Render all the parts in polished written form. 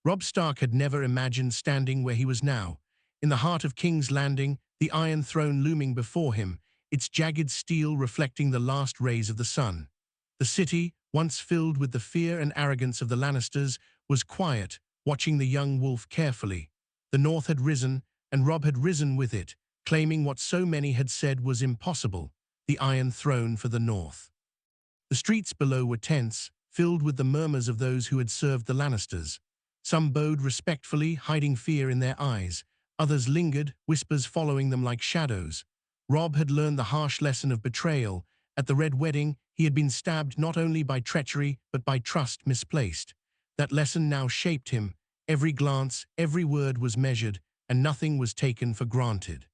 Robb Stark had never imagined standing where he was now, in the heart of King's Landing, the Iron Throne looming before him, its jagged steel reflecting the last rays of the sun. The city, once filled with the fear and arrogance of the Lannisters, was quiet, watching the young wolf carefully. The North had risen, and Robb had risen with it, claiming what so many had said was impossible, the Iron Throne for the North. The streets below were tense, filled with the murmurs of those who had served the Lannisters. Some bowed respectfully, hiding fear in their eyes. Others lingered, whispers following them like shadows. Robb had learned the harsh lesson of betrayal. At the Red Wedding, he had been stabbed not only by treachery, but by trust misplaced. That lesson now shaped him. Every glance, every word was measured, and nothing was taken for granted.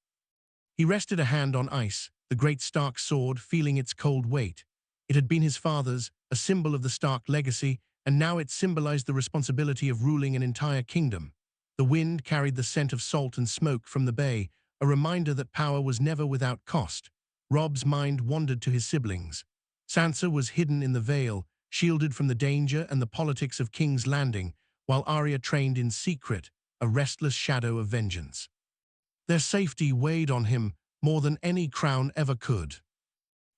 He rested a hand on ice, the great Stark sword feeling its cold weight. It had been his father's, a symbol of the Stark legacy, and now it symbolized the responsibility of ruling an entire kingdom. The wind carried the scent of salt and smoke from the bay, a reminder that power was never without cost. Robb's mind wandered to his siblings. Sansa was hidden in the Vale, shielded from the danger and the politics of King's Landing, while Arya trained in secret, a restless shadow of vengeance. Their safety weighed on him more than any crown ever could.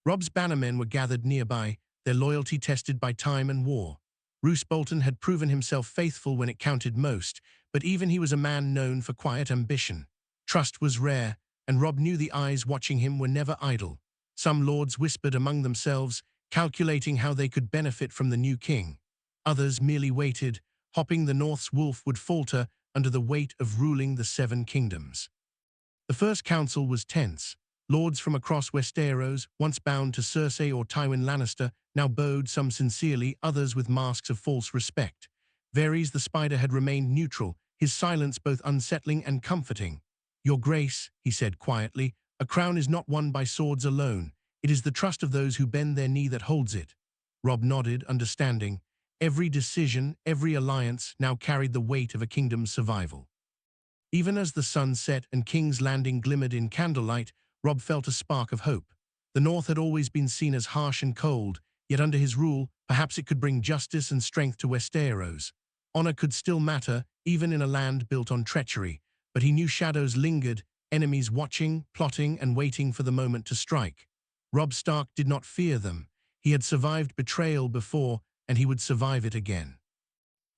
Robb's bannermen were gathered nearby, their loyalty tested by time and war. Roose Bolton had proven himself faithful when it counted most, but even he was a man known for quiet ambition. Trust was rare, and Robb knew the eyes watching him were never idle. Some lords whispered among themselves, calculating how they could benefit from the new king. Others merely waited, hoping the North's wolf would falter under the weight of ruling the Seven Kingdoms. The first council was tense. Lords from across Westeros, once bound to Cersei or Tywin Lannister, now bowed, some sincerely, others with masks of false respect. Varys the Spider had remained neutral, his silence both unsettling and comforting. "Your Grace," he said quietly, "a crown is not won by swords alone. It is the trust of those who bend their knee that holds it." Robb nodded, understanding. Every decision, every alliance now carried the weight of a kingdom's survival. Even as the sun set and King's Landing glimmered in candlelight, Robb felt a spark of hope. The North had always been seen as harsh and cold, yet under his rule, perhaps it could bring justice and strength to Westeros. Honor could still matter, even in a land built on treachery, but he knew shadows lingered, enemies watching, plotting, and waiting for the moment to strike. Robb Stark did not fear them. He had survived betrayal before, and he would survive it again.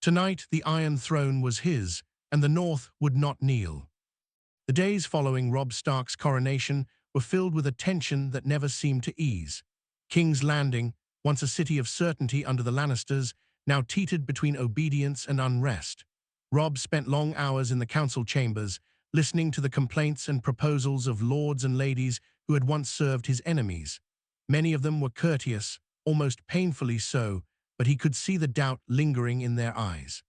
Tonight, the Iron Throne was his, and the North would not kneel. The days following Robb Stark's coronation were filled with a tension that never seemed to ease. King's Landing, once a city of certainty under the Lannisters, now teetered between obedience and unrest. Robb spent long hours in the council chambers, listening to the complaints and proposals of lords and ladies who had once served his enemies. Many of them were courteous, almost painfully so, but he could see the doubt lingering in their eyes.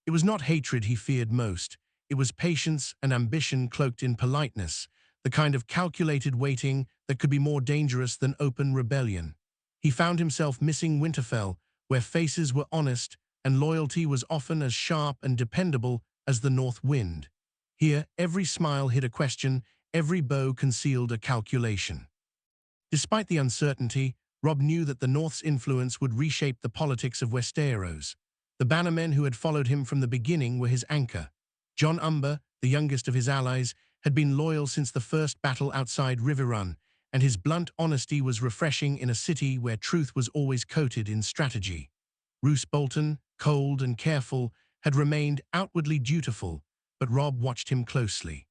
It was not hatred he feared most. It was patience and ambition cloaked in politeness, the kind of calculated waiting that could be more dangerous than open rebellion. He found himself missing Winterfell, where faces were honest and loyalty was often as sharp and dependable as the north wind. Here, every smile hid a question, every bow concealed a calculation. Despite the uncertainty, Robb knew that the North's influence would reshape the politics of Westeros. The bannermen who had followed him from the beginning were his anchor. Jon Umber, the youngest of his allies, had been loyal since the first battle outside Riverrun, and his blunt honesty was refreshing in a city where truth was always coated in strategy. Roose Bolton, cold and careful, had remained outwardly dutiful, but Robb watched him closely.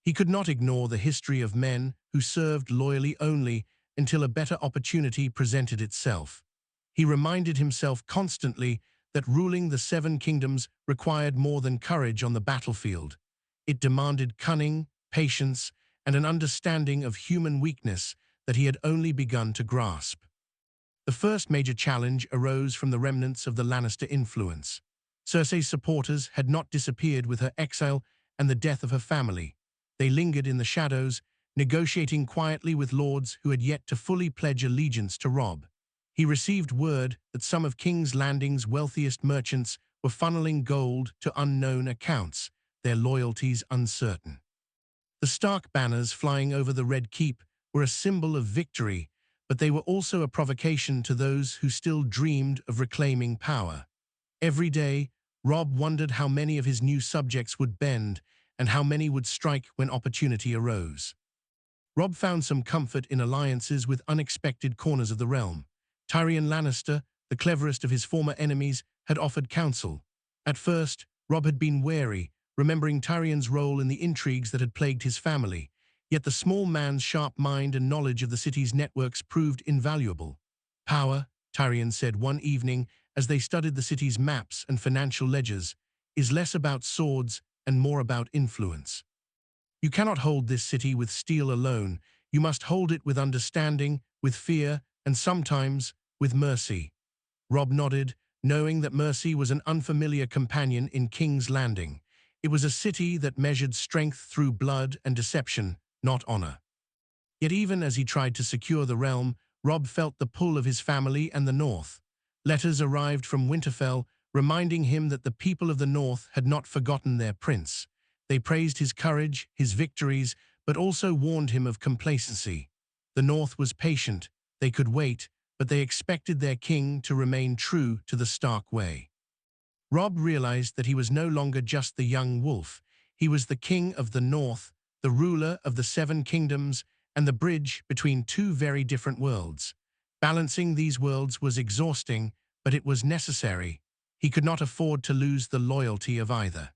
He could not ignore the history of men who served loyally only until a better opportunity presented itself. He reminded himself constantly that ruling the Seven Kingdoms required more than courage on the battlefield. It demanded cunning, patience, and an understanding of human weakness that he had only begun to grasp. The first major challenge arose from the remnants of the Lannister influence. Cersei's supporters had not disappeared with her exile and the death of her family. They lingered in the shadows, negotiating quietly with lords who had yet to fully pledge allegiance to Robb. He received word that some of King's Landing's wealthiest merchants were funneling gold to unknown accounts, their loyalties uncertain. The Stark banners flying over the Red Keep were a symbol of victory, but they were also a provocation to those who still dreamed of reclaiming power. Every day, Robb wondered how many of his new subjects would bend and how many would strike when opportunity arose. Robb found some comfort in alliances with unexpected corners of the realm. Tyrion Lannister, the cleverest of his former enemies, had offered counsel. At first, Robb had been wary, remembering Tyrion's role in the intrigues that had plagued his family. Yet the small man's sharp mind and knowledge of the city's networks proved invaluable. "Power," Tyrion said one evening as they studied the city's maps and financial ledgers, "is less about swords and more about influence. You cannot hold this city with steel alone. You must hold it with understanding, with fear, and sometimes with mercy." Robb nodded, knowing that mercy was an unfamiliar companion in King's Landing. It was a city that measured strength through blood and deception, not honor. Yet even as he tried to secure the realm, Robb felt the pull of his family and the North. Letters arrived from Winterfell, reminding him that the people of the North had not forgotten their prince. They praised his courage, his victories, but also warned him of complacency. The North was patient, they could wait, but they expected their king to remain true to the Stark way. Robb realized that he was no longer just the young wolf. He was the king of the North, the ruler of the Seven Kingdoms, and the bridge between two very different worlds. Balancing these worlds was exhausting, but it was necessary. He could not afford to lose the loyalty of either.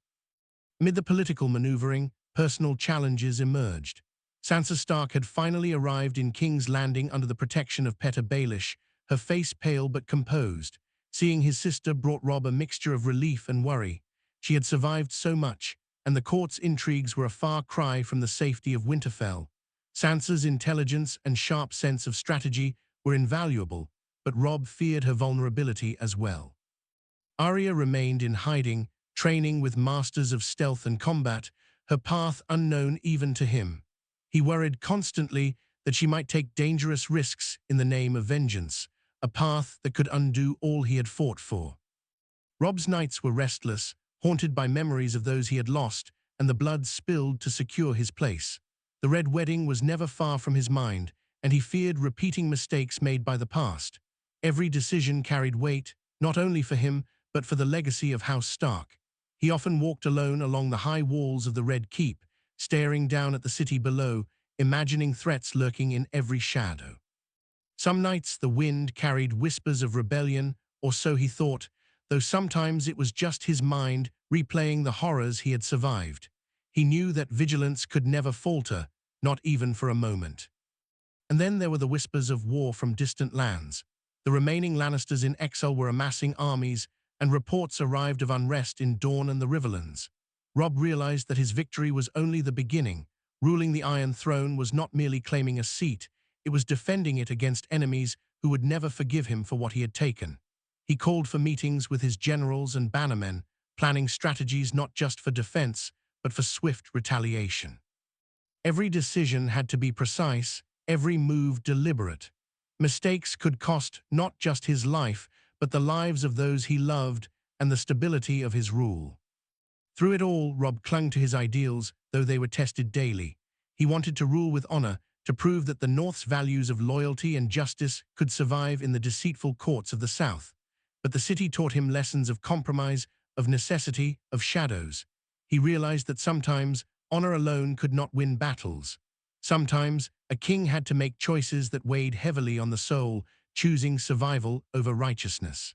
Amid the political maneuvering, personal challenges emerged. Sansa Stark had finally arrived in King's Landing under the protection of Petyr Baelish, her face pale but composed. Seeing his sister brought Robb a mixture of relief and worry. She had survived so much, and the court's intrigues were a far cry from the safety of Winterfell. Sansa's intelligence and sharp sense of strategy were invaluable, but Robb feared her vulnerability as well. Arya remained in hiding, training with masters of stealth and combat, her path unknown even to him. He worried constantly that she might take dangerous risks in the name of vengeance, a path that could undo all he had fought for. Robb's nights were restless, haunted by memories of those he had lost and the blood spilled to secure his place. The Red Wedding was never far from his mind, and he feared repeating mistakes made by the past. Every decision carried weight, not only for him, but for the legacy of House Stark. He often walked alone along the high walls of the Red Keep, staring down at the city below, imagining threats lurking in every shadow. Some nights the wind carried whispers of rebellion, or so he thought, though sometimes it was just his mind replaying the horrors he had survived. He knew that vigilance could never falter, not even for a moment. And then there were the whispers of war from distant lands. The remaining Lannisters in exile were amassing armies, and reports arrived of unrest in Dorne and the Riverlands. Robb realized that his victory was only the beginning. Ruling the Iron Throne was not merely claiming a seat, it was defending it against enemies who would never forgive him for what he had taken. He called for meetings with his generals and bannermen, planning strategies not just for defense, but for swift retaliation. Every decision had to be precise, every move deliberate. Mistakes could cost not just his life, but the lives of those he loved and the stability of his rule. Through it all, Robb clung to his ideals, though they were tested daily. He wanted to rule with honor, to prove that the North's values of loyalty and justice could survive in the deceitful courts of the South. But the city taught him lessons of compromise, of necessity, of shadows. He realized that sometimes honor alone could not win battles. Sometimes a king had to make choices that weighed heavily on the soul, choosing survival over righteousness.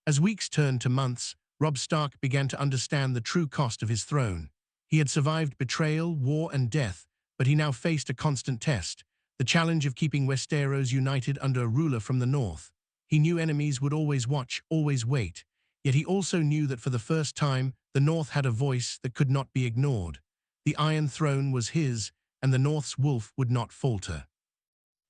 As weeks turned to months, Robb Stark began to understand the true cost of his throne. He had survived betrayal, war, and death, but he now faced a constant test, the challenge of keeping Westeros united under a ruler from the north. He knew enemies would always watch, always wait, yet he also knew that for the first time, the North had a voice that could not be ignored. The Iron Throne was his, and the North's wolf would not falter.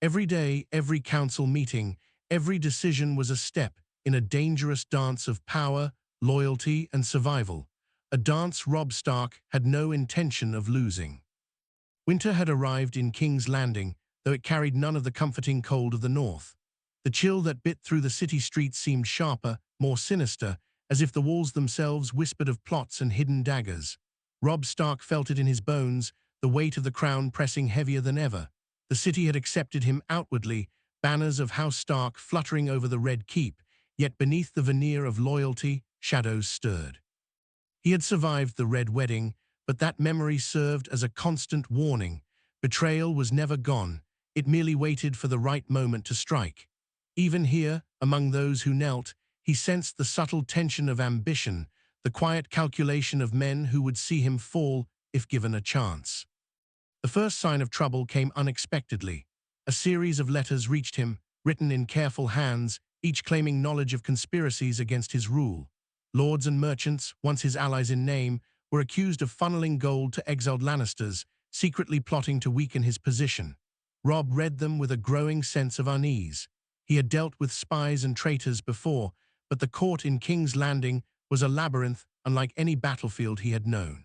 Every day, every council meeting, every decision was a step in a dangerous dance of power, loyalty, and survival, a dance Robb Stark had no intention of losing. Winter had arrived in King's Landing, though it carried none of the comforting cold of the north. The chill that bit through the city streets seemed sharper, more sinister, as if the walls themselves whispered of plots and hidden daggers. Robb Stark felt it in his bones, the weight of the crown pressing heavier than ever. The city had accepted him outwardly, banners of House Stark fluttering over the Red Keep, yet beneath the veneer of loyalty, shadows stirred. He had survived the Red Wedding, but that memory served as a constant warning. Betrayal was never gone, it merely waited for the right moment to strike. Even here, among those who knelt, he sensed the subtle tension of ambition, the quiet calculation of men who would see him fall if given a chance. The first sign of trouble came unexpectedly. A series of letters reached him, written in careful hands, each claiming knowledge of conspiracies against his rule. Lords and merchants, once his allies in name, were accused of funneling gold to exiled Lannisters, secretly plotting to weaken his position. Robb read them with a growing sense of unease. He had dealt with spies and traitors before, but the court in King's Landing was a labyrinth unlike any battlefield he had known.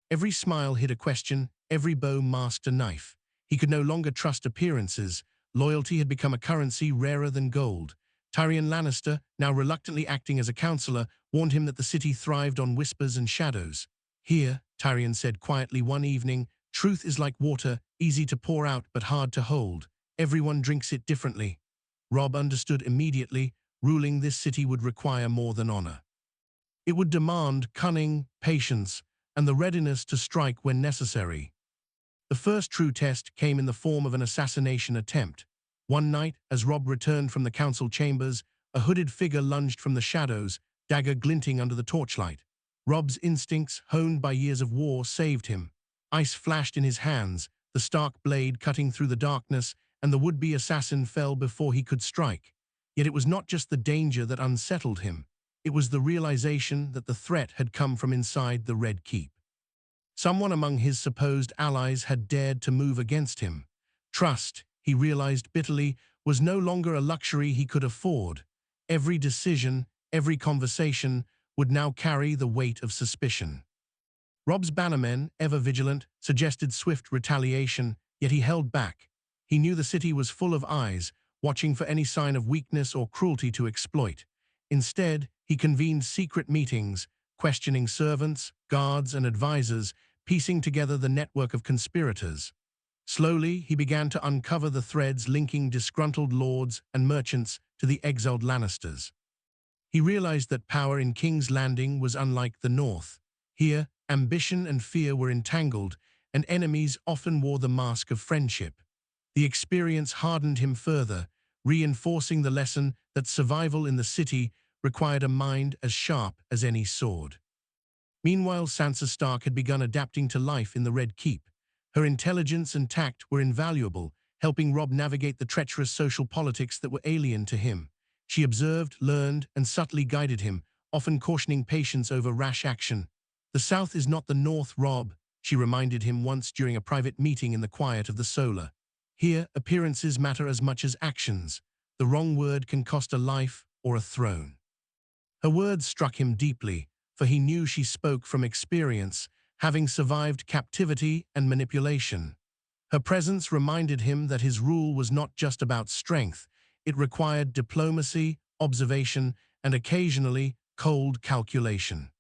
Every smile hid a question, every bow masked a knife. He could no longer trust appearances. Loyalty had become a currency rarer than gold. Tyrion Lannister, now reluctantly acting as a counselor, warned him that the city thrived on whispers and shadows. Here, Tyrion said quietly one evening, truth is like water, easy to pour out but hard to hold. Everyone drinks it differently. Robb understood immediately, ruling this city would require more than honor. It would demand cunning, patience, and the readiness to strike when necessary. The first true test came in the form of an assassination attempt. One night, as Robb returned from the council chambers, a hooded figure lunged from the shadows, dagger glinting under the torchlight. Robb's instincts, honed by years of war, saved him. Ice flashed in his hands, the Stark blade cutting through the darkness, and the would-be assassin fell before he could strike. Yet it was not just the danger that unsettled him. It was the realization that the threat had come from inside the Red Keep. Someone among his supposed allies had dared to move against him. Trust, he realized bitterly, was no longer a luxury he could afford. Every decision, every conversation, would now carry the weight of suspicion. Robb's bannermen, ever vigilant, suggested swift retaliation, yet he held back. He knew the city was full of eyes, watching for any sign of weakness or cruelty to exploit. Instead, he convened secret meetings, questioning servants, guards, and advisors, piecing together the network of conspirators. Slowly, he began to uncover the threads linking disgruntled lords and merchants to the exiled Lannisters. He realized that power in King's Landing was unlike the North. Here, ambition and fear were entangled, and enemies often wore the mask of friendship. The experience hardened him further, reinforcing the lesson that survival in the city required a mind as sharp as any sword. Meanwhile, Sansa Stark had begun adapting to life in the Red Keep. Her intelligence and tact were invaluable, helping Robb navigate the treacherous social politics that were alien to him. She observed, learned, and subtly guided him, often cautioning patience over rash action. "The South is not the North, Robb," she reminded him once during a private meeting in the quiet of the Solar. "Here, appearances matter as much as actions. The wrong word can cost a life or a throne." Her words struck him deeply, for he knew she spoke from experience, having survived captivity and manipulation. Her presence reminded him that his rule was not just about strength. It required diplomacy, observation, and occasionally cold calculation.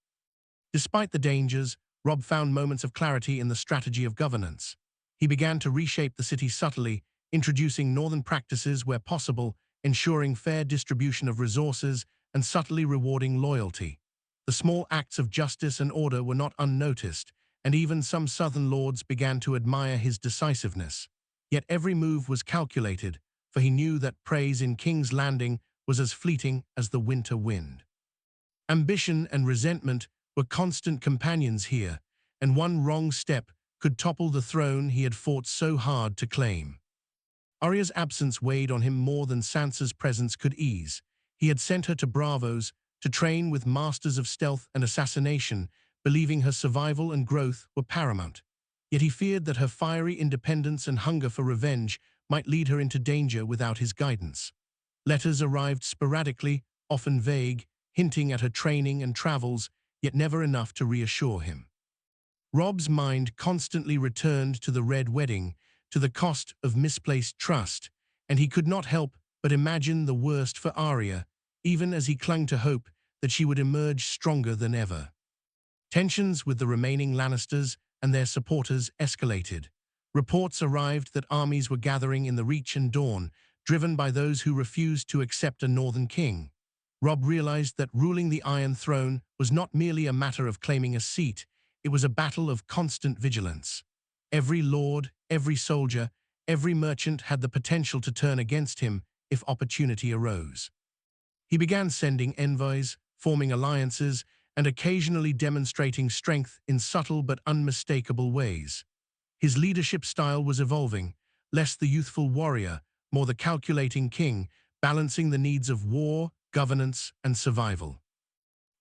Despite the dangers, Robb found moments of clarity in the strategy of governance. He began to reshape the city subtly, introducing northern practices where possible, ensuring fair distribution of resources, and subtly rewarding loyalty. The small acts of justice and order were not unnoticed, and even some southern lords began to admire his decisiveness. Yet every move was calculated, for he knew that praise in King's Landing was as fleeting as the winter wind. Ambition and resentment were constant companions here, and one wrong step could topple the throne he had fought so hard to claim. Arya's absence weighed on him more than Sansa's presence could ease. He had sent her to Bravos to train with masters of stealth and assassination, believing her survival and growth were paramount. Yet he feared that her fiery independence and hunger for revenge might lead her into danger without his guidance. Letters arrived sporadically, often vague, hinting at her training and travels, yet never enough to reassure him. Robb's mind constantly returned to the Red Wedding, to the cost of misplaced trust, and he could not help but imagine the worst for Arya, even as he clung to hope that she would emerge stronger than ever. Tensions with the remaining Lannisters and their supporters escalated. Reports arrived that armies were gathering in the Reach and Dawn, driven by those who refused to accept a northern king. Robb realized that ruling the Iron Throne was not merely a matter of claiming a seat, it was a battle of constant vigilance. Every lord, every soldier, every merchant had the potential to turn against him if opportunity arose. He began sending envoys, forming alliances, and occasionally demonstrating strength in subtle but unmistakable ways. His leadership style was evolving, less the youthful warrior, more the calculating king, balancing the needs of war, governance, and survival.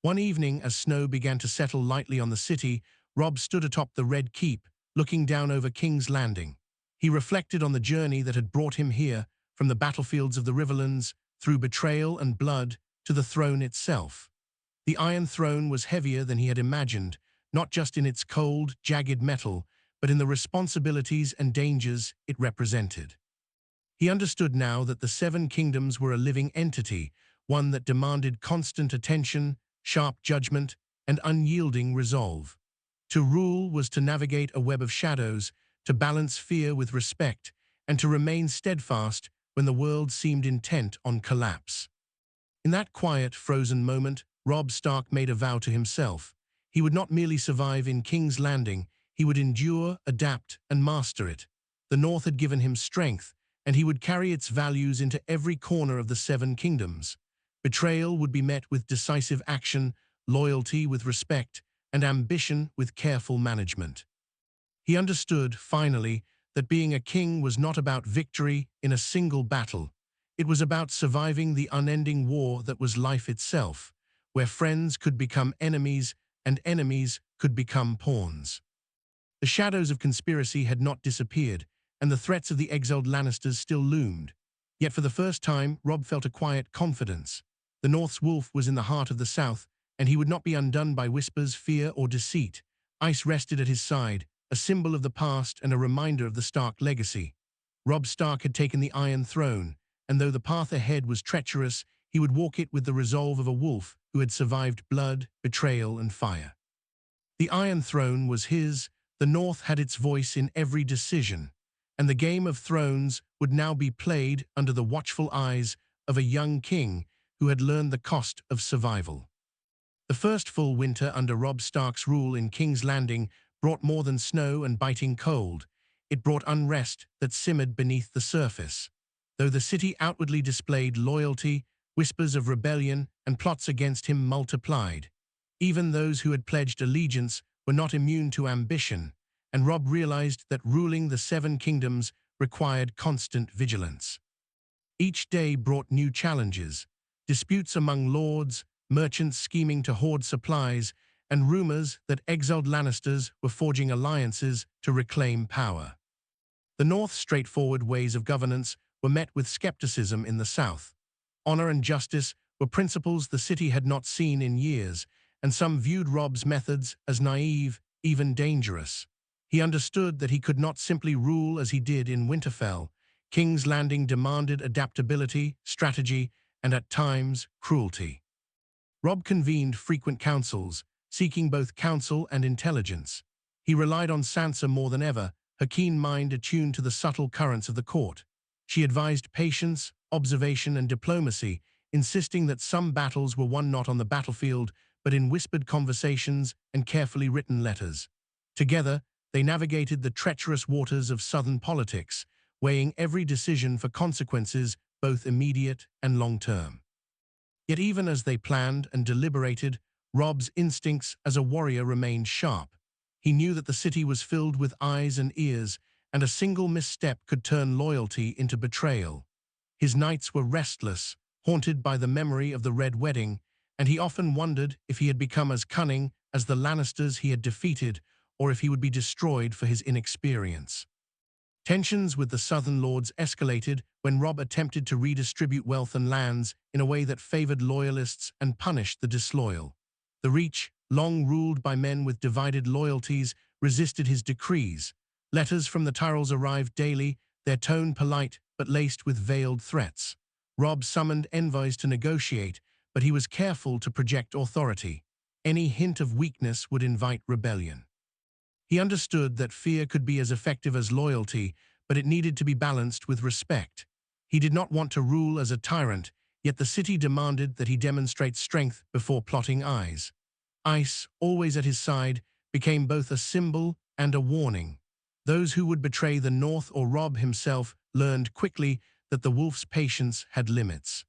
One evening, as snow began to settle lightly on the city, Robb stood atop the Red Keep, looking down over King's Landing. He reflected on the journey that had brought him here, from the battlefields of the Riverlands, through betrayal and blood, to the throne itself. The Iron Throne was heavier than he had imagined, not just in its cold, jagged metal, but in the responsibilities and dangers it represented. He understood now that the Seven Kingdoms were a living entity, one that demanded constant attention, sharp judgment, and unyielding resolve. To rule was to navigate a web of shadows, to balance fear with respect, and to remain steadfast when the world seemed intent on collapse. In that quiet, frozen moment, Robb Stark made a vow to himself. He would not merely survive in King's Landing, he would endure, adapt, and master it. The North had given him strength, and he would carry its values into every corner of the Seven Kingdoms. Betrayal would be met with decisive action, loyalty with respect, and ambition with careful management. He understood, finally, that being a king was not about victory in a single battle. It was about surviving the unending war that was life itself, where friends could become enemies and enemies could become pawns. The shadows of conspiracy had not disappeared, and the threats of the exiled Lannisters still loomed. Yet for the first time, Robb felt a quiet confidence. The North's wolf was in the heart of the South, and he would not be undone by whispers, fear, or deceit. Ice rested at his side, a symbol of the past and a reminder of the Stark legacy. Robb Stark had taken the Iron Throne, and though the path ahead was treacherous, he would walk it with the resolve of a wolf who had survived blood, betrayal, and fire. The Iron Throne was his, the North had its voice in every decision, and the Game of Thrones would now be played under the watchful eyes of a young king who had learned the cost of survival. The first full winter under Robb Stark's rule in King's Landing brought more than snow and biting cold. It brought unrest that simmered beneath the surface. Though the city outwardly displayed loyalty, whispers of rebellion and plots against him multiplied. Even those who had pledged allegiance were not immune to ambition, and Robb realized that ruling the Seven Kingdoms required constant vigilance. Each day brought new challenges, disputes among lords, merchants scheming to hoard supplies, and rumors that exiled Lannisters were forging alliances to reclaim power. The North's straightforward ways of governance were met with skepticism in the South. Honor and justice were principles the city had not seen in years, and some viewed Robb's methods as naive, even dangerous. He understood that he could not simply rule as he did in Winterfell. King's Landing demanded adaptability, strategy, and at times, cruelty. Robb convened frequent councils, seeking both counsel and intelligence. He relied on Sansa more than ever, her keen mind attuned to the subtle currents of the court. She advised patience, observation, and diplomacy, insisting that some battles were won not on the battlefield, but in whispered conversations and carefully written letters. Together, they navigated the treacherous waters of southern politics, weighing every decision for consequences both immediate and long-term. Yet even as they planned and deliberated, Robb's instincts as a warrior remained sharp. He knew that the city was filled with eyes and ears, and a single misstep could turn loyalty into betrayal. His nights were restless, haunted by the memory of the Red Wedding, and he often wondered if he had become as cunning as the Lannisters he had defeated, or if he would be destroyed for his inexperience. Tensions with the Southern Lords escalated when Robb attempted to redistribute wealth and lands in a way that favored loyalists and punished the disloyal. The Reach, long ruled by men with divided loyalties, resisted his decrees. Letters from the Tyrells arrived daily, their tone polite but laced with veiled threats. Robb summoned envoys to negotiate, but he was careful to project authority. Any hint of weakness would invite rebellion. He understood that fear could be as effective as loyalty, but it needed to be balanced with respect. He did not want to rule as a tyrant, Yet the city demanded that he demonstrate strength before plotting eyes. Ice, always at his side, became both a symbol and a warning. Those who would betray the North or Robb himself learned quickly that the wolf's patience had limits.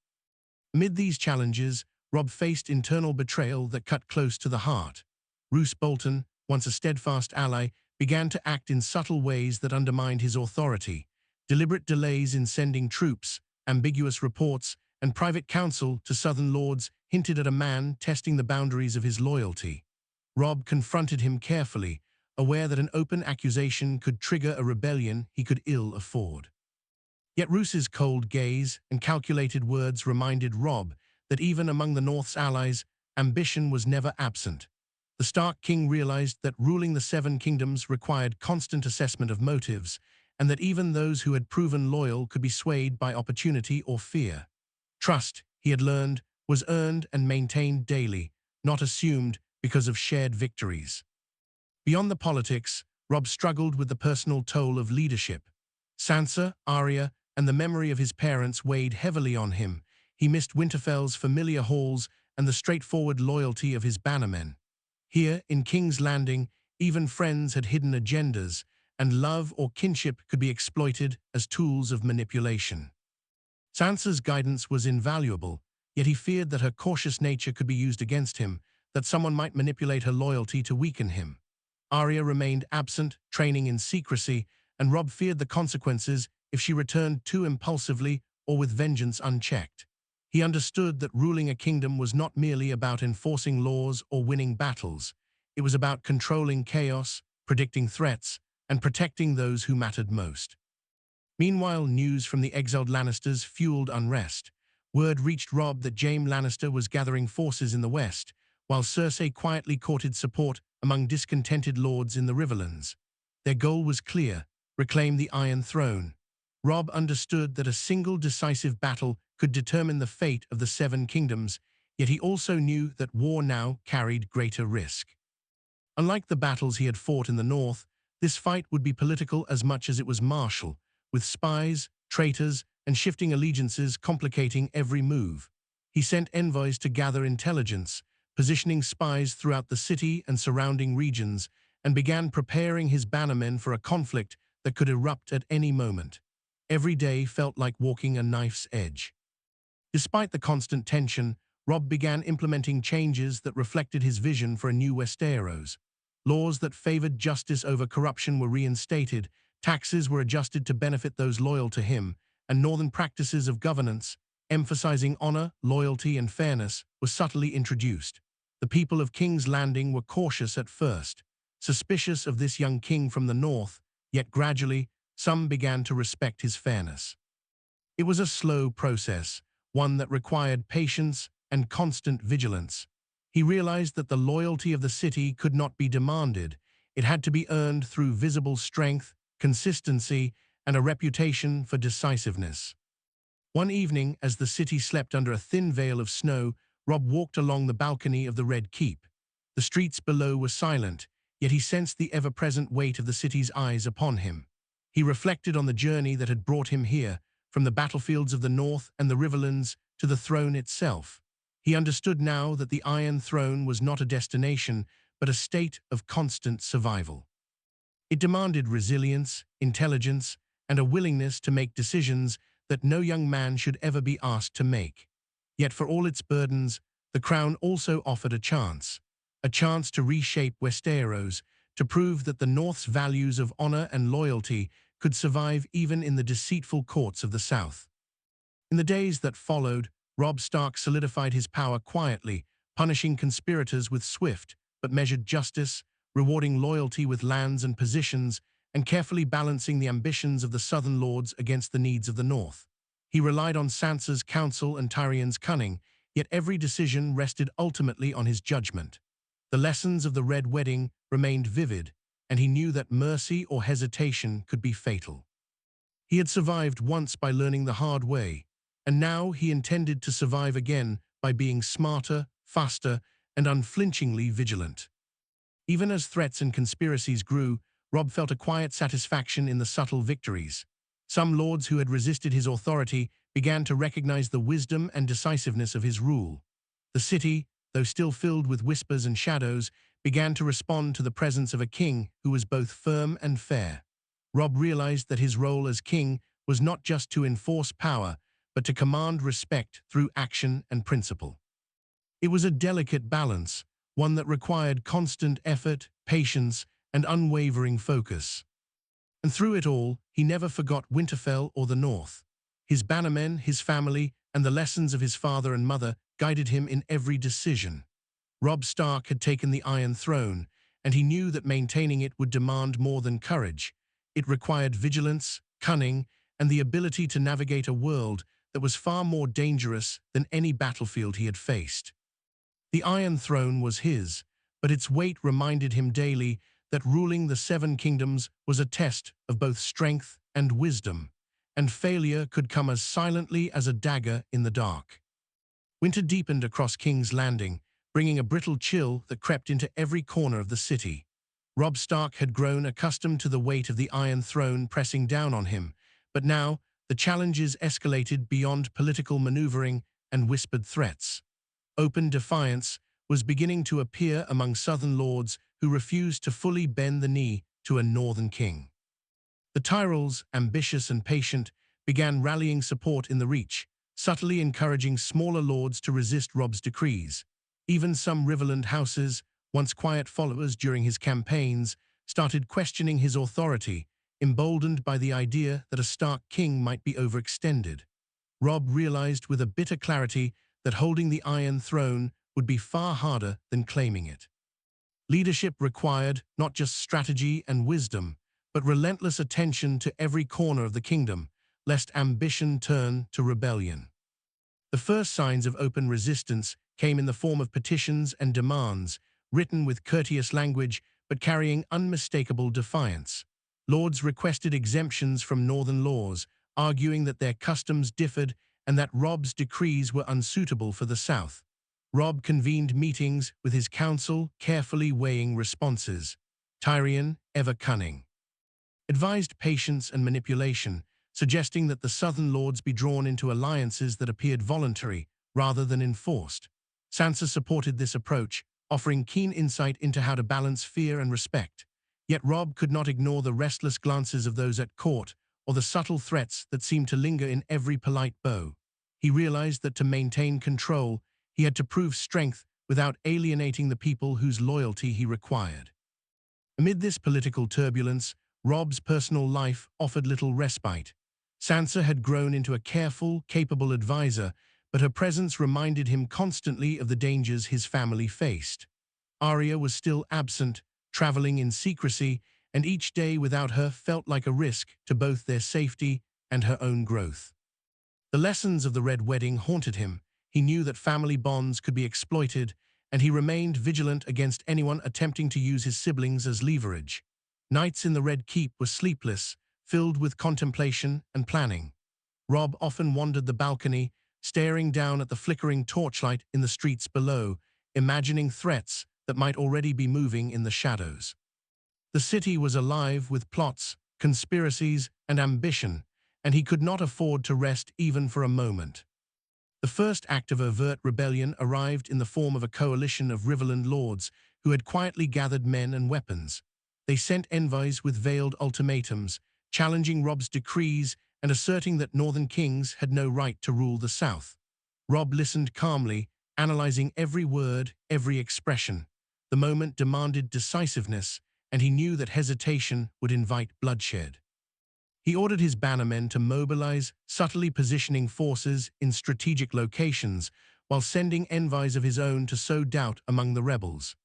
Amid these challenges, Robb faced internal betrayal that cut close to the heart. Roose Bolton, once a steadfast ally, began to act in subtle ways that undermined his authority. Deliberate delays in sending troops, ambiguous reports, and private counsel to southern lords hinted at a man testing the boundaries of his loyalty. Robb confronted him carefully, aware that an open accusation could trigger a rebellion he could ill afford. Yet Roose's cold gaze and calculated words reminded Robb that even among the North's allies, ambition was never absent. The Stark king realized that ruling the Seven Kingdoms required constant assessment of motives, and that even those who had proven loyal could be swayed by opportunity or fear. Trust, he had learned, was earned and maintained daily, not assumed because of shared victories. Beyond the politics, Robb struggled with the personal toll of leadership. Sansa, Arya, and the memory of his parents weighed heavily on him. He missed Winterfell's familiar halls and the straightforward loyalty of his bannermen. Here, in King's Landing, even friends had hidden agendas, and love or kinship could be exploited as tools of manipulation. Sansa's guidance was invaluable, yet he feared that her cautious nature could be used against him, that someone might manipulate her loyalty to weaken him. Arya remained absent, training in secrecy, and Robb feared the consequences if she returned too impulsively or with vengeance unchecked. He understood that ruling a kingdom was not merely about enforcing laws or winning battles. It was about controlling chaos, predicting threats, and protecting those who mattered most. Meanwhile, news from the exiled Lannisters fueled unrest. Word reached Robb that Jaime Lannister was gathering forces in the west, while Cersei quietly courted support among discontented lords in the Riverlands. Their goal was clear: reclaim the Iron Throne. Robb understood that a single decisive battle could determine the fate of the Seven Kingdoms, yet he also knew that war now carried greater risk. Unlike the battles he had fought in the north, this fight would be political as much as it was martial, with spies, traitors, and shifting allegiances complicating every move. He sent envoys to gather intelligence, positioning spies throughout the city and surrounding regions, and began preparing his bannermen for a conflict that could erupt at any moment. Every day felt like walking a knife's edge. Despite the constant tension, Robb began implementing changes that reflected his vision for a new Westeros. Laws that favored justice over corruption were reinstated, taxes were adjusted to benefit those loyal to him, and northern practices of governance, emphasizing honor, loyalty, and fairness, were subtly introduced. The people of King's Landing were cautious at first, suspicious of this young king from the north, yet gradually, some began to respect his fairness. It was a slow process, one that required patience and constant vigilance. He realized that the loyalty of the city could not be demanded. It had to be earned through visible strength, consistency, and a reputation for decisiveness. One evening, as the city slept under a thin veil of snow, Robb walked along the balcony of the Red Keep. The streets below were silent, yet he sensed the ever-present weight of the city's eyes upon him. He reflected on the journey that had brought him here, from the battlefields of the north and the Riverlands to the throne itself. He understood now that the Iron Throne was not a destination, but a state of constant survival. It demanded resilience, intelligence, and a willingness to make decisions that no young man should ever be asked to make. Yet for all its burdens, the crown also offered a chance to reshape Westeros, to prove that the North's values of honor and loyalty could survive even in the deceitful courts of the South. In the days that followed, Robb Stark solidified his power quietly, punishing conspirators with swift but measured justice, rewarding loyalty with lands and positions, and carefully balancing the ambitions of the southern lords against the needs of the north. He relied on Sansa's counsel and Tyrion's cunning, yet every decision rested ultimately on his judgment. The lessons of the Red Wedding remained vivid, and he knew that mercy or hesitation could be fatal. He had survived once by learning the hard way, and now he intended to survive again by being smarter, faster, and unflinchingly vigilant. Even as threats and conspiracies grew, Robb felt a quiet satisfaction in the subtle victories. Some lords who had resisted his authority began to recognize the wisdom and decisiveness of his rule. The city, though still filled with whispers and shadows, began to respond to the presence of a king who was both firm and fair. Robb realized that his role as king was not just to enforce power, but to command respect through action and principle. It was a delicate balance, one that required constant effort, patience, and unwavering focus. And through it all, he never forgot Winterfell or the North. His bannermen, his family, and the lessons of his father and mother guided him in every decision. Robb Stark had taken the Iron Throne, and he knew that maintaining it would demand more than courage. It required vigilance, cunning, and the ability to navigate a world that was far more dangerous than any battlefield he had faced. The Iron Throne was his, but its weight reminded him daily that ruling the Seven Kingdoms was a test of both strength and wisdom, and failure could come as silently as a dagger in the dark. Winter deepened across King's Landing, bringing a brittle chill that crept into every corner of the city. Robb Stark had grown accustomed to the weight of the Iron Throne pressing down on him, but now the challenges escalated beyond political maneuvering and whispered threats. Open defiance was beginning to appear among southern lords who refused to fully bend the knee to a northern king. The Tyrells, ambitious and patient, began rallying support in the Reach, subtly encouraging smaller lords to resist Robb's decrees. Even some Riverland houses, once quiet followers during his campaigns, started questioning his authority, emboldened by the idea that a Stark king might be overextended. Robb realized with a bitter clarity that holding the Iron Throne would be far harder than claiming it. Leadership required not just strategy and wisdom, but relentless attention to every corner of the kingdom, lest ambition turn to rebellion. The first signs of open resistance came in the form of petitions and demands, written with courteous language but carrying unmistakable defiance. Lords requested exemptions from northern laws, arguing that their customs differed and that Robb's decrees were unsuitable for the South. Robb convened meetings with his council, carefully weighing responses. Tyrion, ever cunning, advised patience and manipulation, suggesting that the southern lords be drawn into alliances that appeared voluntary rather than enforced. Sansa supported this approach, offering keen insight into how to balance fear and respect. Yet Robb could not ignore the restless glances of those at court or the subtle threats that seemed to linger in every polite bow. He realized that to maintain control, he had to prove strength without alienating the people whose loyalty he required. Amid this political turbulence, Robb's personal life offered little respite. Sansa had grown into a careful, capable advisor, but her presence reminded him constantly of the dangers his family faced. Arya was still absent, traveling in secrecy, and each day without her felt like a risk to both their safety and her own growth. The lessons of the Red Wedding haunted him. He knew that family bonds could be exploited, and he remained vigilant against anyone attempting to use his siblings as leverage. Nights in the Red Keep were sleepless, filled with contemplation and planning. Robb often wandered the balcony, staring down at the flickering torchlight in the streets below, imagining threats that might already be moving in the shadows. The city was alive with plots, conspiracies, and ambition, and he could not afford to rest even for a moment. The first act of overt rebellion arrived in the form of a coalition of Riverland lords who had quietly gathered men and weapons. They sent envoys with veiled ultimatums, challenging Robb's decrees and asserting that northern kings had no right to rule the south. Robb listened calmly, analyzing every word, every expression. The moment demanded decisiveness, and he knew that hesitation would invite bloodshed. He ordered his bannermen to mobilize, subtly positioning forces in strategic locations, while sending envoys of his own to sow doubt among the rebels.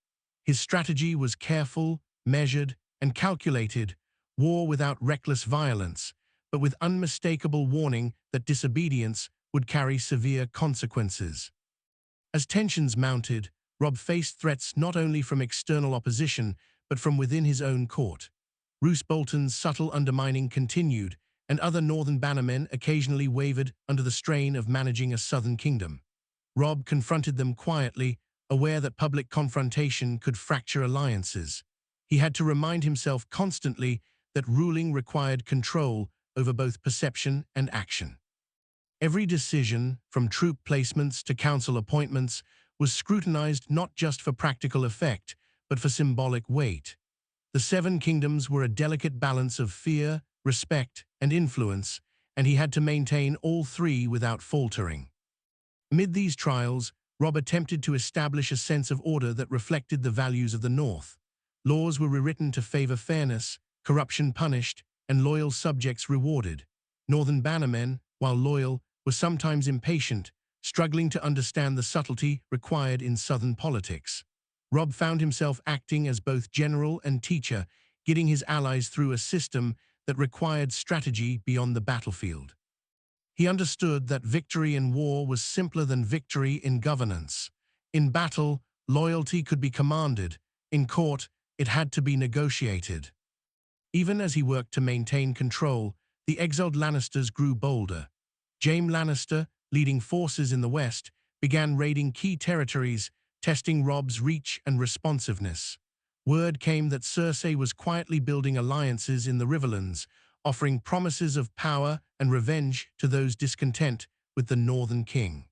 His strategy was careful, measured, and calculated, war without reckless violence, but with unmistakable warning that disobedience would carry severe consequences. As tensions mounted, Robb faced threats not only from external opposition, but from within his own court. Roose Bolton's subtle undermining continued, and other northern bannermen occasionally wavered under the strain of managing a southern kingdom. Robb confronted them quietly, aware that public confrontation could fracture alliances. He had to remind himself constantly that ruling required control over both perception and action. Every decision, from troop placements to council appointments, was scrutinized not just for practical effect, but for symbolic weight. The Seven Kingdoms were a delicate balance of fear, respect, and influence, and he had to maintain all three without faltering. Amid these trials, Robb attempted to establish a sense of order that reflected the values of the North. Laws were rewritten to favor fairness, corruption punished, and loyal subjects rewarded. Northern bannermen, while loyal, were sometimes impatient, struggling to understand the subtlety required in Southern politics. Robb found himself acting as both general and teacher, guiding his allies through a system that required strategy beyond the battlefield. He understood that victory in war was simpler than victory in governance. In battle, loyalty could be commanded. In court, it had to be negotiated. Even as he worked to maintain control, the exiled Lannisters grew bolder. Jaime Lannister, leading forces in the west, began raiding key territories, testing Robb's reach and responsiveness. Word came that Cersei was quietly building alliances in the Riverlands, offering promises of power and revenge to those discontent with the Northern King.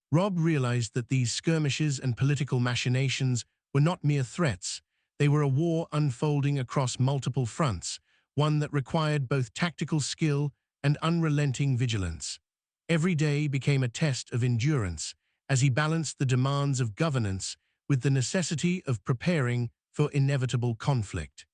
Robb realized that these skirmishes and political machinations were not mere threats. They were a war unfolding across multiple fronts, one that required both tactical skill and unrelenting vigilance. Every day became a test of endurance, as he balanced the demands of governance with the necessity of preparing for inevitable conflict.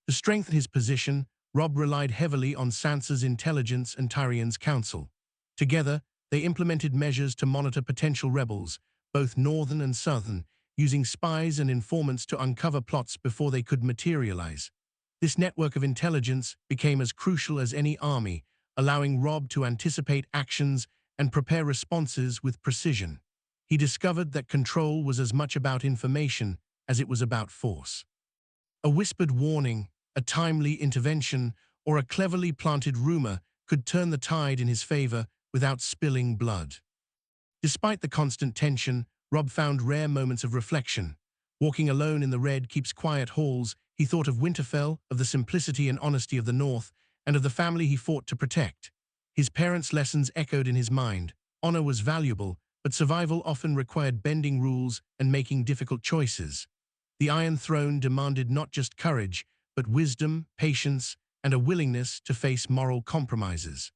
To strengthen his position, Robb relied heavily on Sansa's intelligence and Tyrion's counsel. Together, they implemented measures to monitor potential rebels, both northern and southern, using spies and informants to uncover plots before they could materialize. This network of intelligence became as crucial as any army, allowing Robb to anticipate actions and prepare responses with precision. He discovered that control was as much about information as it was about force. A whispered warning, a timely intervention, or a cleverly planted rumor could turn the tide in his favor without spilling blood. Despite the constant tension, Robb found rare moments of reflection. Walking alone in the red keeps quiet halls, he thought of Winterfell, of the simplicity and honesty of the North, and of the family he fought to protect. His parents' lessons echoed in his mind. Honor was valuable, but survival often required bending rules and making difficult choices. The Iron Throne demanded not just courage, but wisdom, patience, and a willingness to face moral compromises.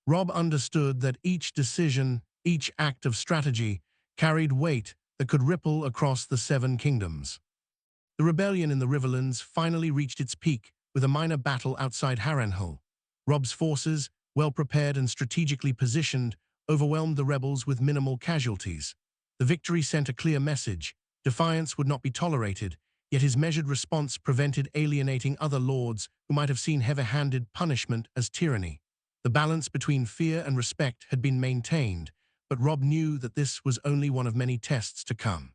Robb understood that each decision, each act of strategy, carried weight that could ripple across the Seven Kingdoms. The rebellion in the Riverlands finally reached its peak with a minor battle outside Harrenhal. Robb's forces, well prepared and strategically positioned, overwhelmed the rebels with minimal casualties. The victory sent a clear message: defiance would not be tolerated, yet his measured response prevented alienating other lords who might have seen heavy-handed punishment as tyranny. The balance between fear and respect had been maintained, but Robb knew that this was only one of many tests to come.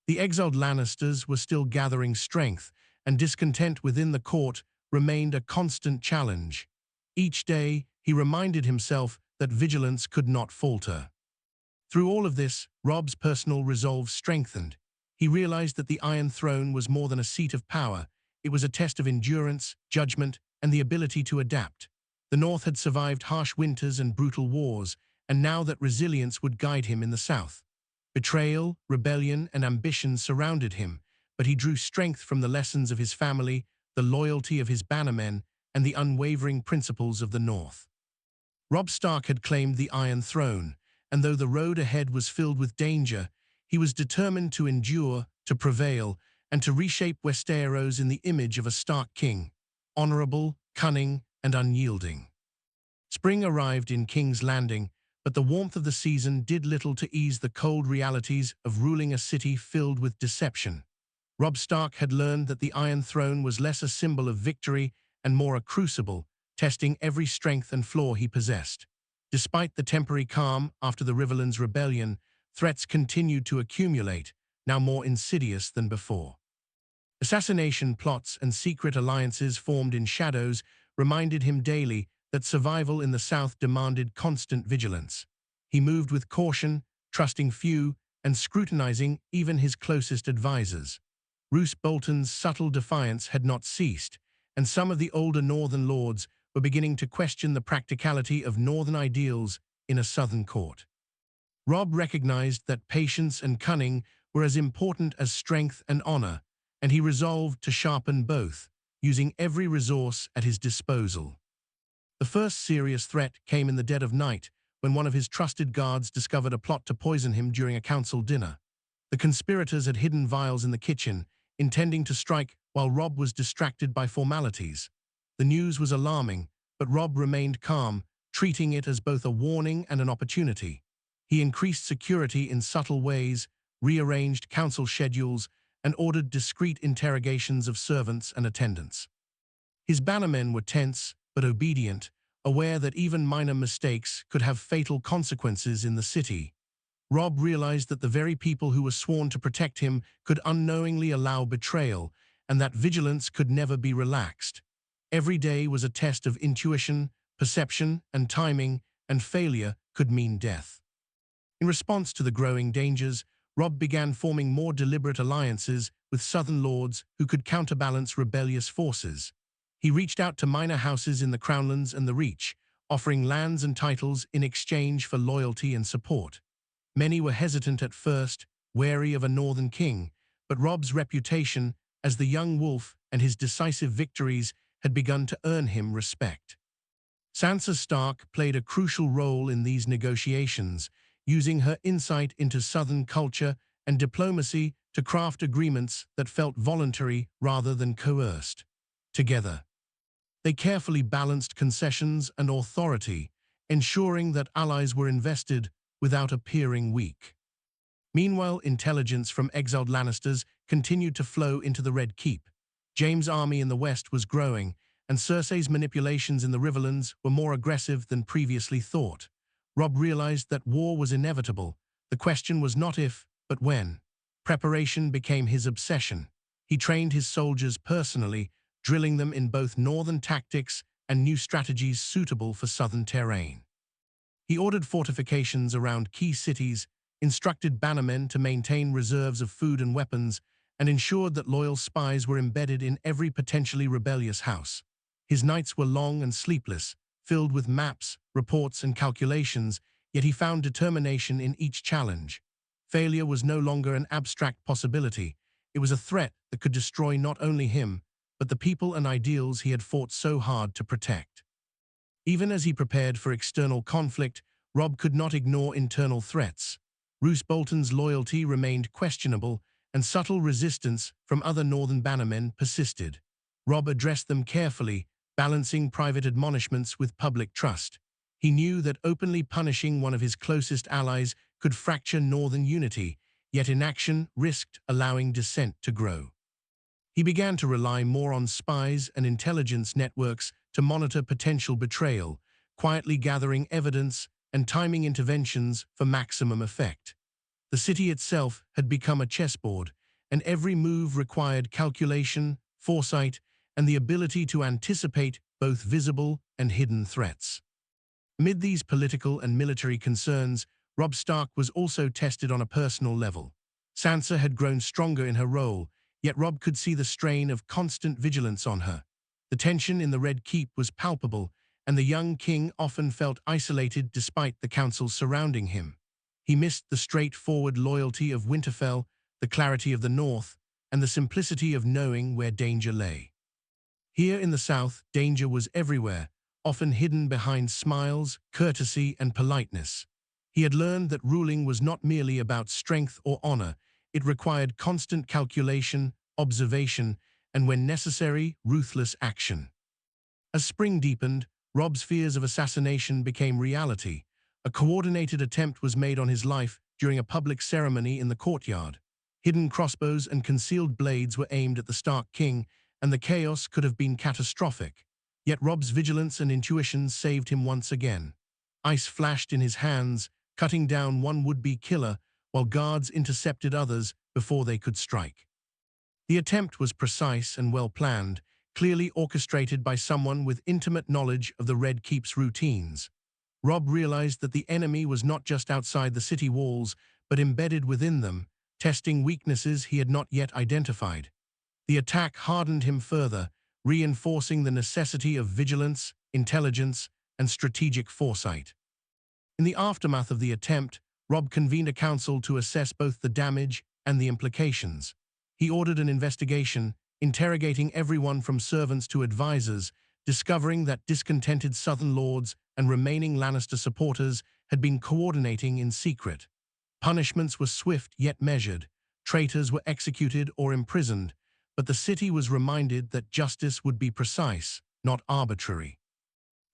The exiled Lannisters were still gathering strength, and discontent within the court remained a constant challenge. Each day, he reminded himself that vigilance could not falter. Through all of this, Robb's personal resolve strengthened. He realized that the Iron Throne was more than a seat of power. It was a test of endurance, judgment, and the ability to adapt. The North had survived harsh winters and brutal wars, and now that resilience would guide him in the South. Betrayal, rebellion, and ambition surrounded him, but he drew strength from the lessons of his family, the loyalty of his bannermen, and the unwavering principles of the North. Robb Stark had claimed the Iron Throne, and though the road ahead was filled with danger, he was determined to endure, to prevail, and to reshape Westeros in the image of a Stark king, honorable, cunning, and unyielding. Spring arrived in King's Landing, but the warmth of the season did little to ease the cold realities of ruling a city filled with deception. Robb Stark had learned that the Iron Throne was less a symbol of victory and more a crucible, testing every strength and flaw he possessed. Despite the temporary calm after the Riverlands rebellion, threats continued to accumulate, now more insidious than before. Assassination plots and secret alliances formed in shadows reminded him daily that survival in the South demanded constant vigilance. He moved with caution, trusting few, and scrutinizing even his closest advisors. Roose Bolton's subtle defiance had not ceased, and some of the older northern lords were beginning to question the practicality of northern ideals in a southern court. Robb recognized that patience and cunning were as important as strength and honor, and he resolved to sharpen both, using every resource at his disposal. The first serious threat came in the dead of night, when one of his trusted guards discovered a plot to poison him during a council dinner. The conspirators had hidden vials in the kitchen, intending to strike while Robb was distracted by formalities. The news was alarming, but Robb remained calm, treating it as both a warning and an opportunity. He increased security in subtle ways, rearranged council schedules, and ordered discreet interrogations of servants and attendants. His bannermen were tense but obedient, aware that even minor mistakes could have fatal consequences in the city. Robb realized that the very people who were sworn to protect him could unknowingly allow betrayal, and that vigilance could never be relaxed. Every day was a test of intuition, perception, and timing, and failure could mean death. In response to the growing dangers, Robb began forming more deliberate alliances with southern lords who could counterbalance rebellious forces. He reached out to minor houses in the Crownlands and the Reach, offering lands and titles in exchange for loyalty and support. Many were hesitant at first, wary of a northern king, but Robb's reputation as the young wolf and his decisive victories had begun to earn him respect. Sansa Stark played a crucial role in these negotiations, using her insight into southern culture and diplomacy to craft agreements that felt voluntary rather than coerced. Together, they carefully balanced concessions and authority, ensuring that allies were invested without appearing weak. Meanwhile, intelligence from exiled Lannisters continued to flow into the Red Keep. Jaime's army in the west was growing, and Cersei's manipulations in the Riverlands were more aggressive than previously thought. Robb realized that war was inevitable. The question was not if, but when. Preparation became his obsession. He trained his soldiers personally, drilling them in both northern tactics and new strategies suitable for southern terrain. He ordered fortifications around key cities, instructed bannermen to maintain reserves of food and weapons, and ensured that loyal spies were embedded in every potentially rebellious house. His nights were long and sleepless, filled with maps, reports, and calculations, yet he found determination in each challenge. Failure was no longer an abstract possibility. It was a threat that could destroy not only him, but the people and ideals he had fought so hard to protect. Even as he prepared for external conflict, Robb could not ignore internal threats. Roose Bolton's loyalty remained questionable, and subtle resistance from other northern bannermen persisted. Robb addressed them carefully, balancing private admonishments with public trust. He knew that openly punishing one of his closest allies could fracture northern unity, yet inaction risked allowing dissent to grow. He began to rely more on spies and intelligence networks to monitor potential betrayal, quietly gathering evidence and timing interventions for maximum effect. The city itself had become a chessboard, and every move required calculation, foresight, and the ability to anticipate both visible and hidden threats. Amid these political and military concerns, Robb Stark was also tested on a personal level. Sansa had grown stronger in her role, yet Robb could see the strain of constant vigilance on her. The tension in the Red Keep was palpable, and the young king often felt isolated despite the councils surrounding him. He missed the straightforward loyalty of Winterfell, the clarity of the North, and the simplicity of knowing where danger lay. Here in the South, danger was everywhere, often hidden behind smiles, courtesy, and politeness. He had learned that ruling was not merely about strength or honor. It required constant calculation, observation, and when necessary, ruthless action. As spring deepened, Robb's fears of assassination became reality. A coordinated attempt was made on his life during a public ceremony in the courtyard. Hidden crossbows and concealed blades were aimed at the Stark King, and the chaos could have been catastrophic. Yet Robb's vigilance and intuition saved him once again. Ice flashed in his hands, cutting down one would-be killer, while guards intercepted others before they could strike. The attempt was precise and well-planned, clearly orchestrated by someone with intimate knowledge of the Red Keep's routines. Robb realized that the enemy was not just outside the city walls, but embedded within them, testing weaknesses he had not yet identified. The attack hardened him further, reinforcing the necessity of vigilance intelligence, and strategic foresight. In the aftermath of the attempt, Robb convened a council to assess both the damage and the implications. He ordered an investigation, interrogating everyone from servants to advisors, discovering that discontented Southern lords and remaining Lannister supporters had been coordinating in secret. Punishments were swift yet measured. Traitors were executed or imprisoned, but the city was reminded that justice would be precise, not arbitrary.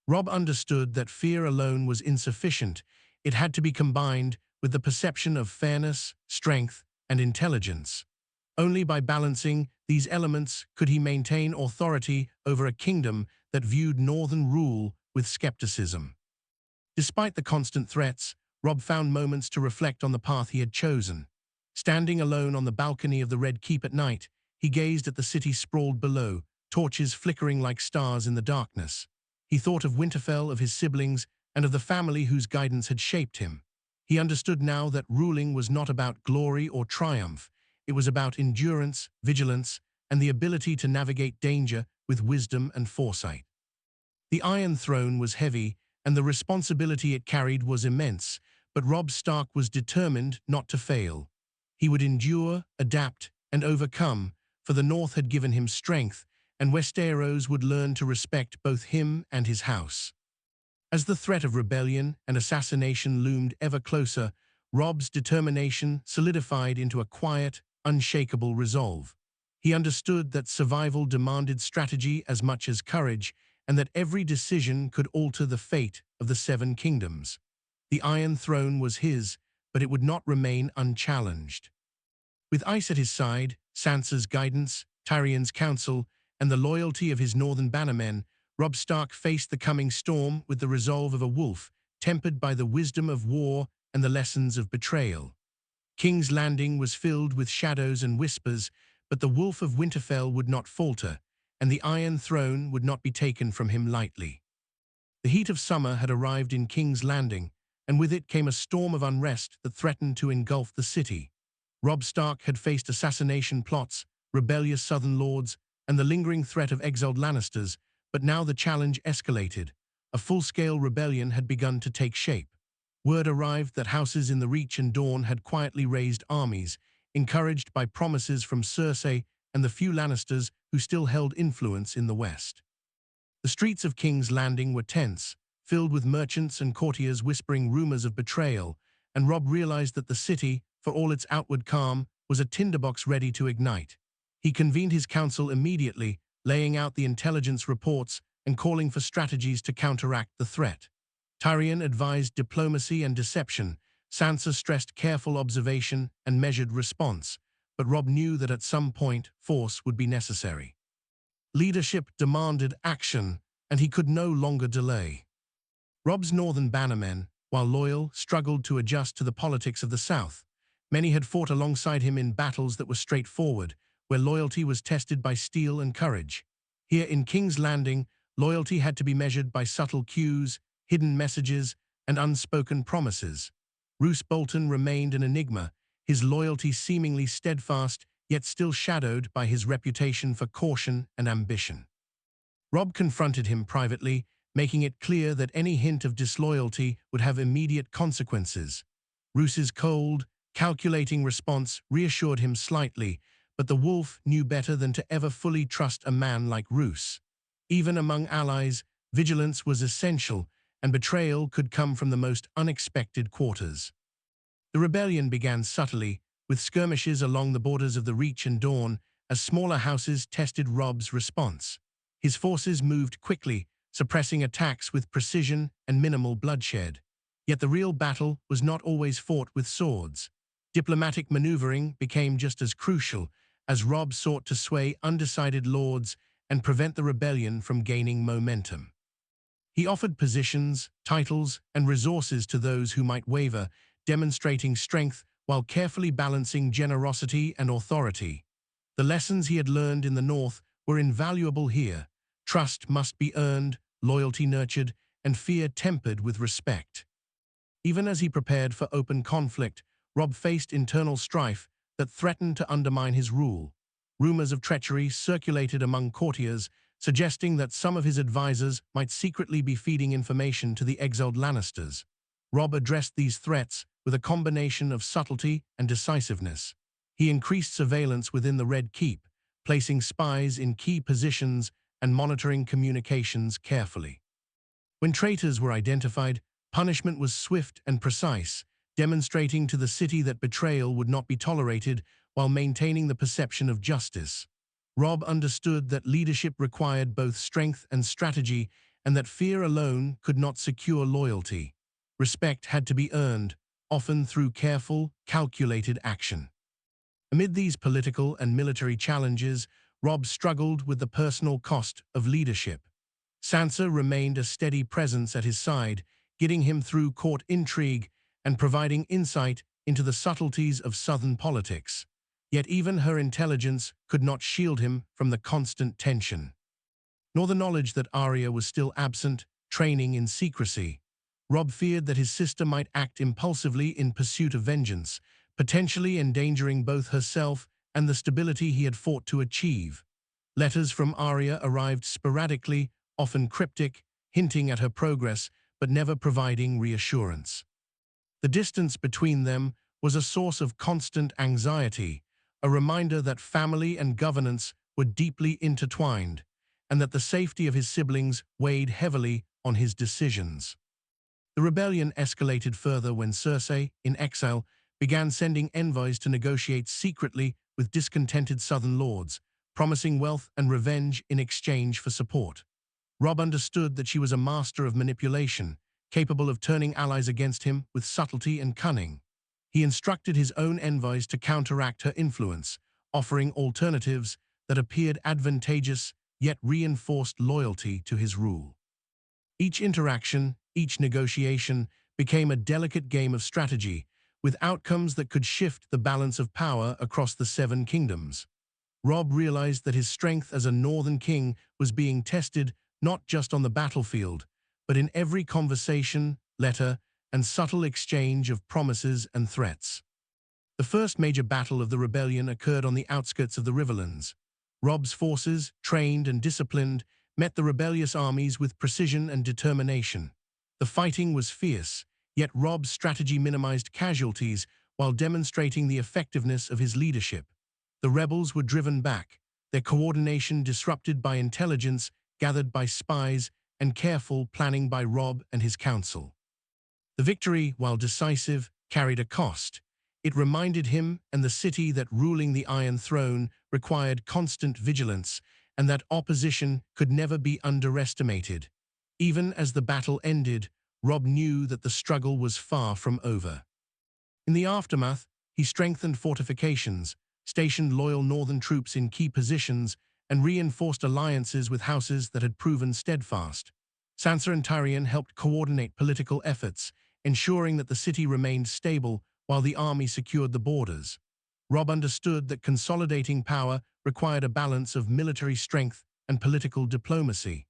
Robb understood that fear alone was insufficient. It had to be combined with the perception of fairness, strength, and intelligence. Only by balancing these elements could he maintain authority over a kingdom that viewed northern rule with skepticism. Despite the constant threats, Robb found moments to reflect on the path he had chosen. Standing alone on the balcony of the Red Keep at night, he gazed at the city sprawled below, torches flickering like stars in the darkness. He thought of Winterfell, of his siblings, and of the family whose guidance had shaped him. He understood now that ruling was not about glory or triumph. It was about endurance, vigilance, and the ability to navigate danger with wisdom and foresight. The Iron Throne was heavy, and the responsibility it carried was immense, but Robb Stark was determined not to fail. He would endure, adapt, and overcome, for the North had given him strength, and Westeros would learn to respect both him and his house. As the threat of rebellion and assassination loomed ever closer, Robb's determination solidified into a quiet, unshakable resolve. He understood that survival demanded strategy as much as courage, and that every decision could alter the fate of the Seven Kingdoms. The Iron Throne was his, but it would not remain unchallenged. With Ice at his side, Sansa's guidance, Tyrion's counsel, and the loyalty of his northern bannermen, Robb Stark faced the coming storm with the resolve of a wolf, tempered by the wisdom of war and the lessons of betrayal. King's Landing was filled with shadows and whispers, but the Wolf of Winterfell would not falter, and the Iron Throne would not be taken from him lightly. The heat of summer had arrived in King's Landing, and with it came a storm of unrest that threatened to engulf the city. Robb Stark had faced assassination plots, rebellious Southern lords, and the lingering threat of exiled Lannisters, but now the challenge escalated. A full-scale rebellion had begun to take shape. Word arrived that houses in the Reach and Dawn had quietly raised armies, encouraged by promises from Cersei and the few Lannisters who still held influence in the West. The streets of King's Landing were tense, filled with merchants and courtiers whispering rumors of betrayal, and Robb realized that the city, for all its outward calm, was a tinderbox ready to ignite. He convened his council immediately, laying out the intelligence reports and calling for strategies to counteract the threat. Tyrion advised diplomacy and deception. Sansa stressed careful observation and measured response, but Robb knew that at some point force would be necessary. Leadership demanded action, and he could no longer delay. Robb's northern bannermen, while loyal, struggled to adjust to the politics of the South. Many had fought alongside him in battles that were straightforward, where loyalty was tested by steel and courage. Here in King's Landing, loyalty had to be measured by subtle cues, hidden messages, and unspoken promises. Roose Bolton remained an enigma, his loyalty seemingly steadfast, yet still shadowed by his reputation for caution and ambition. Robb confronted him privately, making it clear that any hint of disloyalty would have immediate consequences. Roose's cold, calculating response reassured him slightly, but the wolf knew better than to ever fully trust a man like Roose. Even among allies, vigilance was essential, and betrayal could come from the most unexpected quarters. The rebellion began subtly, with skirmishes along the borders of the Reach and Dawn, as smaller houses tested Robb's response. His forces moved quickly, suppressing attacks with precision and minimal bloodshed. Yet the real battle was not always fought with swords. Diplomatic maneuvering became just as crucial, as Robb sought to sway undecided lords and prevent the rebellion from gaining momentum. He offered positions, titles, and resources to those who might waver, demonstrating strength while carefully balancing generosity and authority. The lessons he had learned in the North were invaluable here. Trust must be earned, loyalty nurtured, and fear tempered with respect. Even as he prepared for open conflict, Robb faced internal strife that threatened to undermine his rule. Rumors of treachery circulated among courtiers, suggesting that some of his advisors might secretly be feeding information to the exiled Lannisters. Robb addressed these threats with a combination of subtlety and decisiveness. He increased surveillance within the Red Keep, placing spies in key positions and monitoring communications carefully. When traitors were identified, punishment was swift and precise, demonstrating to the city that betrayal would not be tolerated while maintaining the perception of justice. Robb understood that leadership required both strength and strategy, and that fear alone could not secure loyalty. Respect had to be earned, often through careful, calculated action. Amid these political and military challenges, Robb struggled with the personal cost of leadership. Sansa remained a steady presence at his side, getting him through court intrigue and providing insight into the subtleties of southern politics. Yet even her intelligence could not shield him from the constant tension. Nor the knowledge that Arya was still absent, training in secrecy. Robb feared that his sister might act impulsively in pursuit of vengeance, potentially endangering both herself and the stability he had fought to achieve. Letters from Arya arrived sporadically, often cryptic, hinting at her progress, but never providing reassurance. The distance between them was a source of constant anxiety, a reminder that family and governance were deeply intertwined, and that the safety of his siblings weighed heavily on his decisions. The rebellion escalated further when Cersei, in exile, began sending envoys to negotiate secretly with discontented southern lords, promising wealth and revenge in exchange for support. Robb understood that she was a master of manipulation, capable of turning allies against him with subtlety and cunning. He instructed his own envoys to counteract her influence, offering alternatives that appeared advantageous yet reinforced loyalty to his rule. Each interaction, each negotiation, became a delicate game of strategy, with outcomes that could shift the balance of power across the Seven Kingdoms. Robb realized that his strength as a Northern king was being tested not just on the battlefield, but in every conversation, letter, and subtle exchange of promises and threats. The first major battle of the rebellion occurred on the outskirts of the Riverlands. Robb's forces, trained and disciplined, met the rebellious armies with precision and determination. The fighting was fierce, yet Robb's strategy minimized casualties while demonstrating the effectiveness of his leadership. The rebels were driven back, their coordination disrupted by intelligence gathered by spies and careful planning by Robb and his council. The victory, while decisive, carried a cost. It reminded him and the city that ruling the Iron Throne required constant vigilance and that opposition could never be underestimated. Even as the battle ended, Robb knew that the struggle was far from over. In the aftermath, he strengthened fortifications, stationed loyal northern troops in key positions, and reinforced alliances with houses that had proven steadfast. Sansa and Tyrion helped coordinate political efforts, ensuring that the city remained stable while the army secured the borders. Robb understood that consolidating power required a balance of military strength and political diplomacy.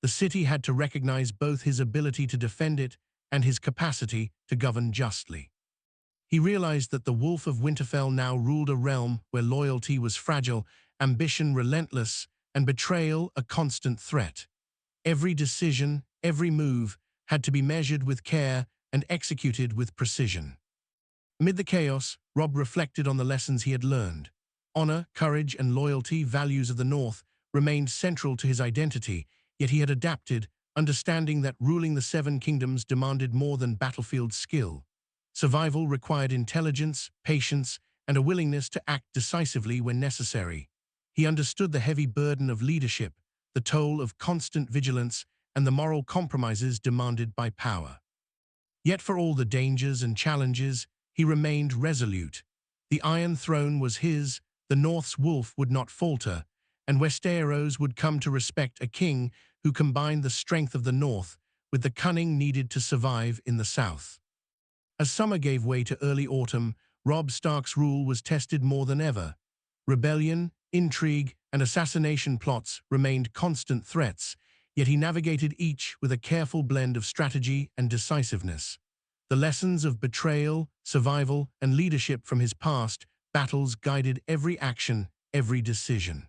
The city had to recognize both his ability to defend it and his capacity to govern justly. He realized that the Wolf of Winterfell now ruled a realm where loyalty was fragile, ambition relentless, and betrayal a constant threat. Every decision, every move, had to be measured with care and executed with precision. Amid the chaos, Robb reflected on the lessons he had learned. Honor, courage, and loyalty, values of the North, remained central to his identity, yet he had adapted, understanding that ruling the Seven Kingdoms demanded more than battlefield skill. Survival required intelligence, patience, and a willingness to act decisively when necessary. He understood the heavy burden of leadership, the toll of constant vigilance, and the moral compromises demanded by power. Yet for all the dangers and challenges, he remained resolute. The Iron Throne was his, the North's wolf would not falter, and Westeros would come to respect a king who combined the strength of the North with the cunning needed to survive in the South. As summer gave way to early autumn, Robb Stark's rule was tested more than ever. Rebellion, intrigue, and assassination plots remained constant threats, yet he navigated each with a careful blend of strategy and decisiveness. The lessons of betrayal, survival, and leadership from his past battles guided every action, every decision.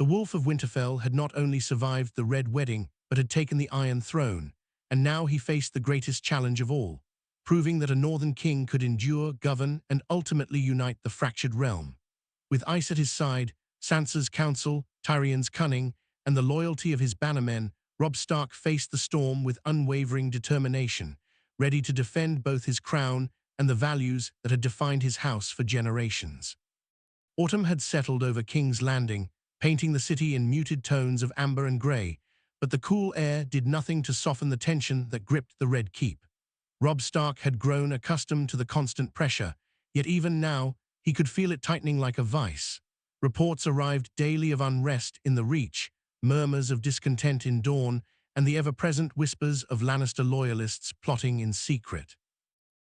The Wolf of Winterfell had not only survived the Red Wedding, but had taken the Iron Throne, and now he faced the greatest challenge of all, proving that a northern king could endure, govern, and ultimately unite the fractured realm. With Ice at his side, Sansa's counsel, Tyrion's cunning, and the loyalty of his bannermen, Robb Stark faced the storm with unwavering determination, ready to defend both his crown and the values that had defined his house for generations. Autumn had settled over King's Landing, painting the city in muted tones of amber and grey, but the cool air did nothing to soften the tension that gripped the Red Keep. Robb Stark had grown accustomed to the constant pressure, yet even now he could feel it tightening like a vice. Reports arrived daily of unrest in the Reach, murmurs of discontent in Dawn, and the ever-present whispers of Lannister loyalists plotting in secret.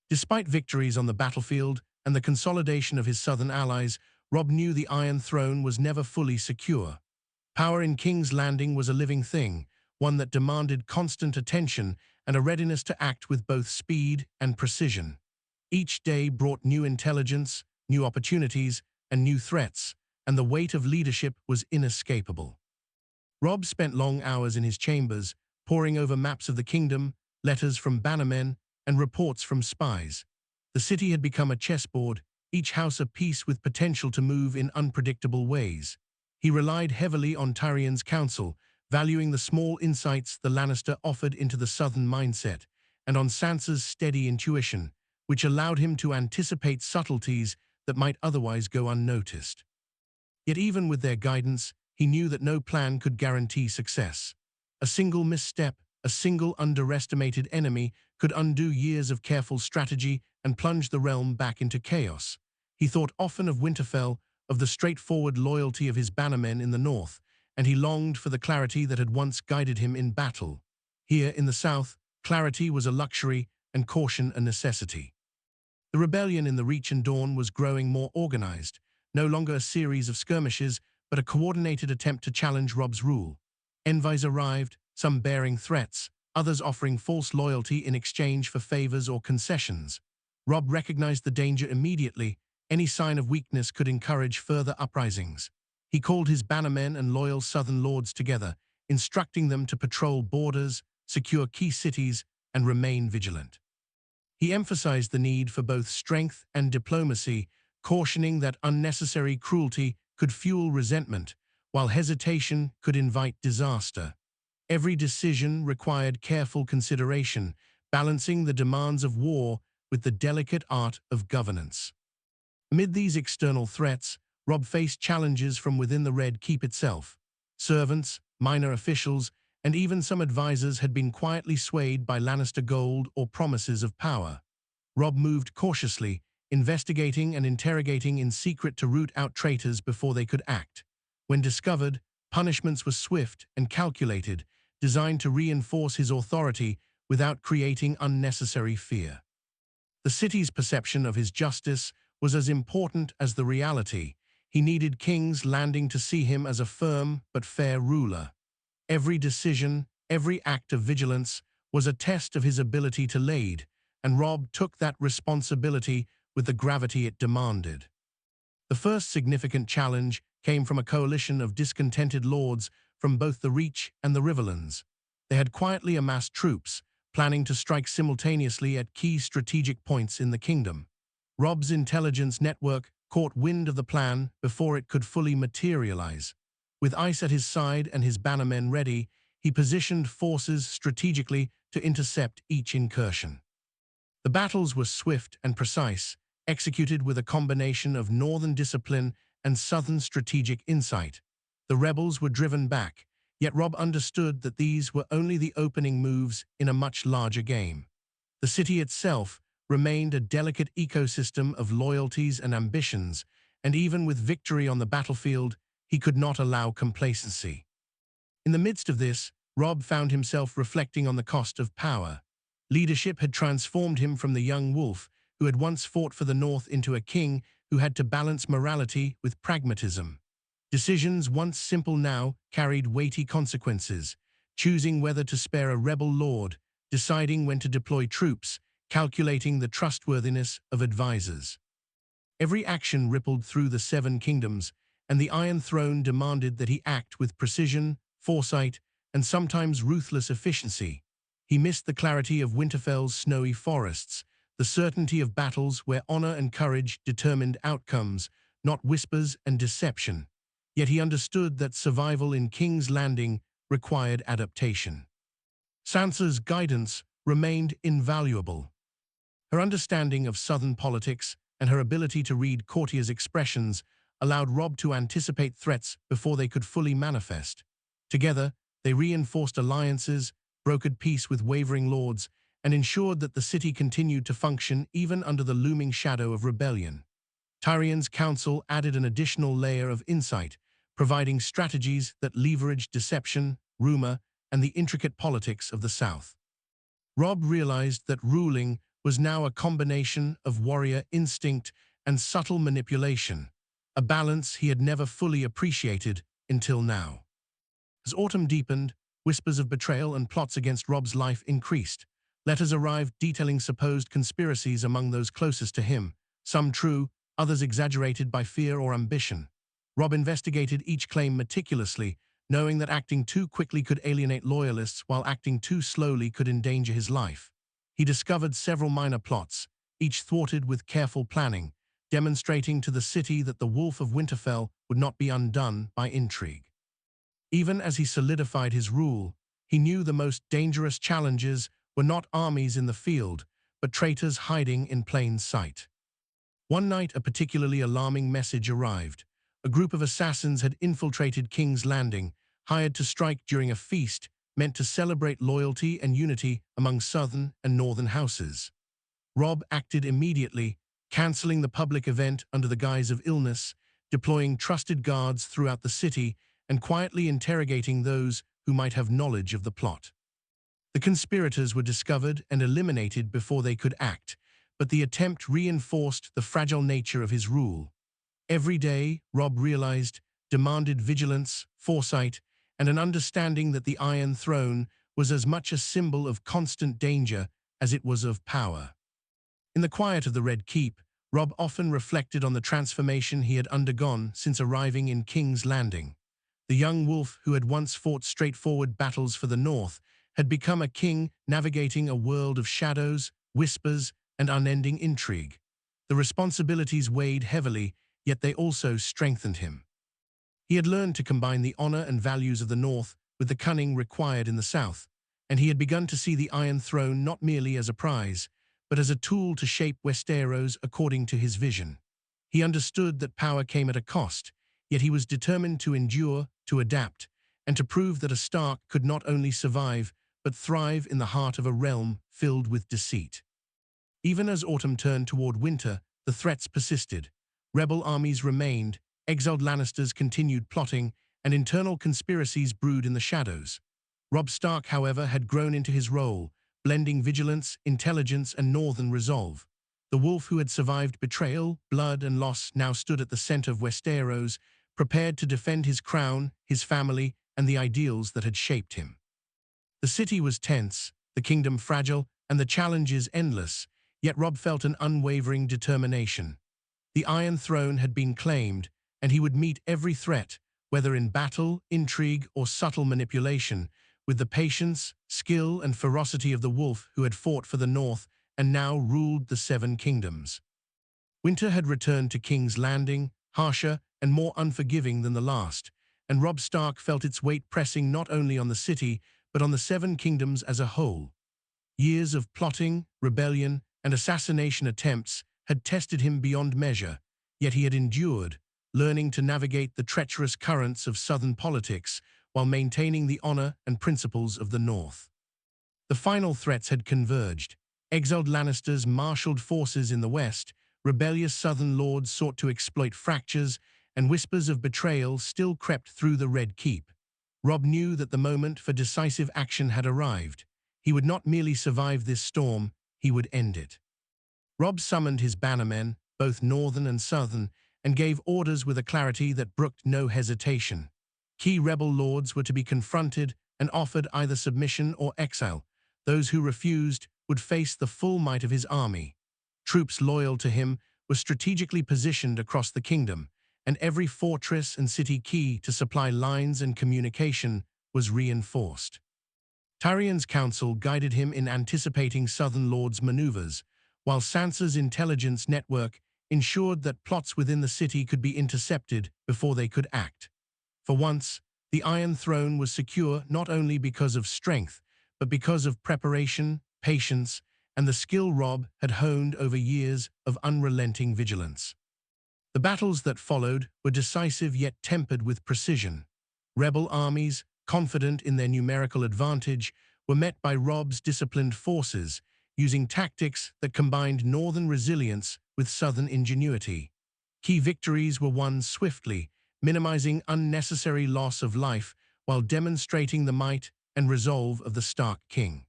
Despite victories on the battlefield and the consolidation of his southern allies, Robb knew the Iron Throne was never fully secure. Power in King's Landing was a living thing, one that demanded constant attention and a readiness to act with both speed and precision. Each day brought new intelligence, new opportunities, and new threats, and the weight of leadership was inescapable. Robb spent long hours in his chambers, poring over maps of the kingdom, letters from bannermen, and reports from spies. The city had become a chessboard, each house a piece with potential to move in unpredictable ways. He relied heavily on Tyrion's counsel, valuing the small insights the Lannister offered into the southern mindset, and on Sansa's steady intuition, which allowed him to anticipate subtleties that might otherwise go unnoticed. Yet even with their guidance, he knew that no plan could guarantee success. A single misstep, a single underestimated enemy could undo years of careful strategy and plunge the realm back into chaos. He thought often of Winterfell, of the straightforward loyalty of his bannermen in the north, and he longed for the clarity that had once guided him in battle. Here in the south, clarity was a luxury and caution a necessity. The rebellion in the Reach and Dawn was growing more organized, no longer a series of skirmishes, but a coordinated attempt to challenge Robb's rule. Envoys arrived, some bearing threats, others offering false loyalty in exchange for favors or concessions. Robb recognized the danger immediately. Any sign of weakness could encourage further uprisings. He called his bannermen and loyal southern lords together, instructing them to patrol borders, secure key cities, and remain vigilant. He emphasized the need for both strength and diplomacy, cautioning that unnecessary cruelty could fuel resentment, while hesitation could invite disaster. Every decision required careful consideration, balancing the demands of war with the delicate art of governance. Amid these external threats, Robb faced challenges from within the Red Keep itself. Servants, minor officials, and even some advisors had been quietly swayed by Lannister gold or promises of power. Robb moved cautiously, investigating and interrogating in secret to root out traitors before they could act. When discovered, punishments were swift and calculated, designed to reinforce his authority without creating unnecessary fear. The city's perception of his justice was as important as the reality. He needed King's Landing to see him as a firm but fair ruler. Every decision, every act of vigilance was a test of his ability to lead, and Robb took that responsibility with the gravity it demanded. The first significant challenge came from a coalition of discontented lords from both the Reach and the Riverlands. They had quietly amassed troops, planning to strike simultaneously at key strategic points in the kingdom. Robb's intelligence network caught wind of the plan before it could fully materialize. With Ice at his side and his bannermen ready, he positioned forces strategically to intercept each incursion. The battles were swift and precise, executed with a combination of northern discipline and southern strategic insight. The rebels were driven back, yet Robb understood that these were only the opening moves in a much larger game. The city itself remained a delicate ecosystem of loyalties and ambitions, and even with victory on the battlefield, he could not allow complacency. In the midst of this, Robb found himself reflecting on the cost of power. Leadership had transformed him from the young wolf who had once fought for the North into a king who had to balance morality with pragmatism. Decisions once simple now carried weighty consequences, choosing whether to spare a rebel lord, deciding when to deploy troops, calculating the trustworthiness of advisors. Every action rippled through the Seven Kingdoms, and the Iron Throne demanded that he act with precision, foresight, and sometimes ruthless efficiency. He missed the clarity of Winterfell's snowy forests, the certainty of battles where honor and courage determined outcomes, not whispers and deception. Yet he understood that survival in King's Landing required adaptation. Sansa's guidance remained invaluable. Her understanding of southern politics and her ability to read courtiers' expressions allowed Robb to anticipate threats before they could fully manifest. Together, they reinforced alliances, brokered peace with wavering lords, and ensured that the city continued to function even under the looming shadow of rebellion. Tyrion's counsel added an additional layer of insight, providing strategies that leveraged deception, rumor, and the intricate politics of the South. Robb realized that ruling was now a combination of warrior instinct and subtle manipulation, a balance he had never fully appreciated until now. As autumn deepened, whispers of betrayal and plots against Robb's life increased. Letters arrived detailing supposed conspiracies among those closest to him, some true, others exaggerated by fear or ambition. Robb investigated each claim meticulously, knowing that acting too quickly could alienate loyalists while acting too slowly could endanger his life. He discovered several minor plots, each thwarted with careful planning, demonstrating to the city that the Wolf of Winterfell would not be undone by intrigue. Even as he solidified his rule, he knew the most dangerous challenges were not armies in the field, but traitors hiding in plain sight. One night, a particularly alarming message arrived. A group of assassins had infiltrated King's Landing, hired to strike during a feast meant to celebrate loyalty and unity among southern and northern houses. Robb acted immediately, cancelling the public event under the guise of illness, deploying trusted guards throughout the city, and quietly interrogating those who might have knowledge of the plot. The conspirators were discovered and eliminated before they could act, but the attempt reinforced the fragile nature of his rule. Every day, Robb realized, demanded vigilance, foresight, and an understanding that the Iron Throne was as much a symbol of constant danger as it was of power. In the quiet of the Red Keep, Robb often reflected on the transformation he had undergone since arriving in King's Landing. The young wolf who had once fought straightforward battles for the North had become a king navigating a world of shadows, whispers, and unending intrigue. The responsibilities weighed heavily, yet they also strengthened him. He had learned to combine the honor and values of the North with the cunning required in the South, and he had begun to see the Iron Throne not merely as a prize, but as a tool to shape Westeros according to his vision. He understood that power came at a cost, yet he was determined to endure, to adapt, and to prove that a Stark could not only survive, but thrive in the heart of a realm filled with deceit. Even as autumn turned toward winter, the threats persisted. Rebel armies remained, exiled Lannisters continued plotting, and internal conspiracies brewed in the shadows. Robb Stark, however, had grown into his role, blending vigilance, intelligence, and northern resolve. The wolf who had survived betrayal, blood, and loss now stood at the center of Westeros, prepared to defend his crown, his family, and the ideals that had shaped him. The city was tense, the kingdom fragile, and the challenges endless, yet Robb felt an unwavering determination. The Iron Throne had been claimed, and he would meet every threat, whether in battle, intrigue, or subtle manipulation, with the patience, skill, and ferocity of the wolf who had fought for the North and now ruled the Seven Kingdoms. Winter had returned to King's Landing, harsher and more unforgiving than the last, and Robb Stark felt its weight pressing not only on the city, but on the Seven Kingdoms as a whole. Years of plotting, rebellion, and assassination attempts had tested him beyond measure, yet he had endured, learning to navigate the treacherous currents of southern politics while maintaining the honor and principles of the North. The final threats had converged. Exiled Lannisters marshaled forces in the west, rebellious southern lords sought to exploit fractures, and whispers of betrayal still crept through the Red Keep. Robb knew that the moment for decisive action had arrived. He would not merely survive this storm, he would end it. Robb summoned his bannermen, both northern and southern, and gave orders with a clarity that brooked no hesitation. Key rebel lords were to be confronted and offered either submission or exile. Those who refused would face the full might of his army. Troops loyal to him were strategically positioned across the kingdom, and every fortress and city key to supply lines and communication was reinforced. Tyrion's counsel guided him in anticipating Southern Lords' maneuvers, while Sansa's intelligence network ensured that plots within the city could be intercepted before they could act. For once, the Iron Throne was secure not only because of strength, but because of preparation, patience, and the skill Robb had honed over years of unrelenting vigilance. The battles that followed were decisive yet tempered with precision. Rebel armies, confident in their numerical advantage, were met by Robb's disciplined forces, using tactics that combined northern resilience with southern ingenuity. Key victories were won swiftly, minimizing unnecessary loss of life while demonstrating the might and resolve of the Stark king.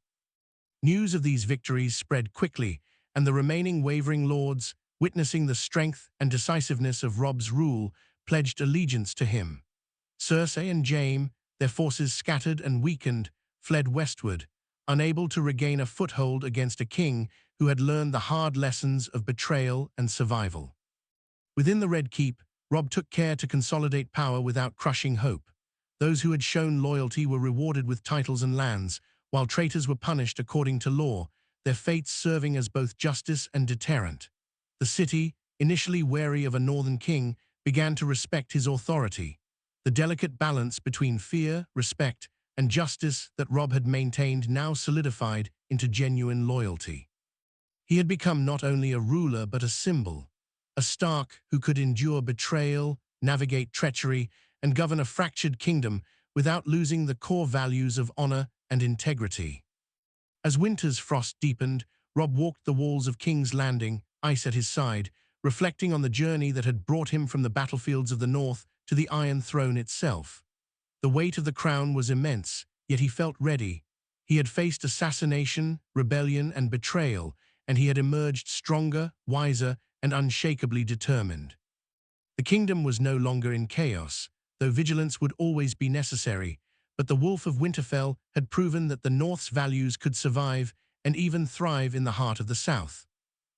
News of these victories spread quickly, and the remaining wavering lords, witnessing the strength and decisiveness of Robb's rule, pledged allegiance to him. Cersei and Jaime, their forces scattered and weakened, fled westward, unable to regain a foothold against a king who had learned the hard lessons of betrayal and survival. Within the Red Keep, Robb took care to consolidate power without crushing hope. Those who had shown loyalty were rewarded with titles and lands, while traitors were punished according to law, their fates serving as both justice and deterrent. The city, initially wary of a northern king, began to respect his authority. The delicate balance between fear, respect, and justice that Robb had maintained now solidified into genuine loyalty. He had become not only a ruler but a symbol, a Stark who could endure betrayal, navigate treachery, and govern a fractured kingdom without losing the core values of honor and integrity. As winter's frost deepened, Robb walked the walls of King's Landing, ice at his side, reflecting on the journey that had brought him from the battlefields of the north to the Iron Throne itself. The weight of the crown was immense, yet he felt ready. He had faced assassination, rebellion, and betrayal, and he had emerged stronger, wiser, and unshakably determined. The kingdom was no longer in chaos, though vigilance would always be necessary, but the Wolf of Winterfell had proven that the North's values could survive and even thrive in the heart of the South.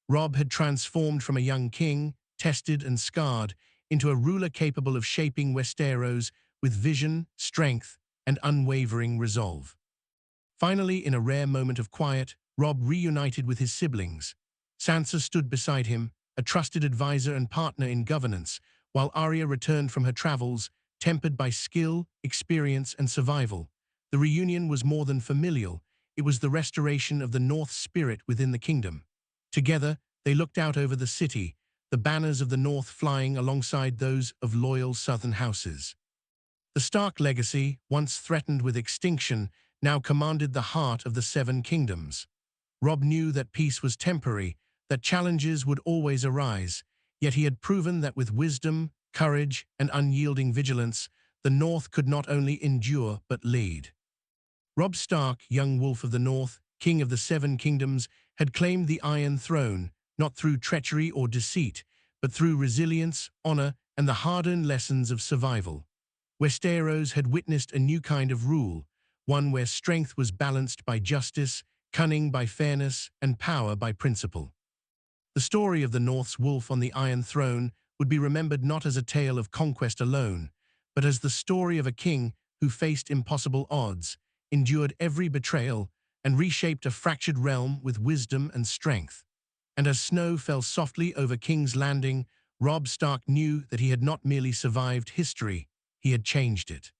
Robb had transformed from a young king, tested and scarred, into a ruler capable of shaping Westeros with vision, strength, and unwavering resolve. Finally, in a rare moment of quiet, Robb reunited with his siblings. Sansa stood beside him, a trusted advisor and partner in governance, while Arya returned from her travels, tempered by skill, experience, and survival. The reunion was more than familial, it was the restoration of the North's spirit within the kingdom. Together, they looked out over the city, the banners of the North flying alongside those of loyal southern houses. The Stark legacy, once threatened with extinction, now commanded the heart of the Seven Kingdoms. Robb knew that peace was temporary, that challenges would always arise, yet he had proven that with wisdom, courage, and unyielding vigilance, the North could not only endure but lead. Robb Stark, young Wolf of the North, King of the Seven Kingdoms, had claimed the Iron Throne, not through treachery or deceit, but through resilience, honor, and the hard-earned lessons of survival. Westeros had witnessed a new kind of rule, one where strength was balanced by justice, cunning by fairness, and power by principle. The story of the North's wolf on the Iron Throne would be remembered not as a tale of conquest alone, but as the story of a king who faced impossible odds, endured every betrayal, and reshaped a fractured realm with wisdom and strength. And as snow fell softly over King's Landing, Robb Stark knew that he had not merely survived history, he had changed it.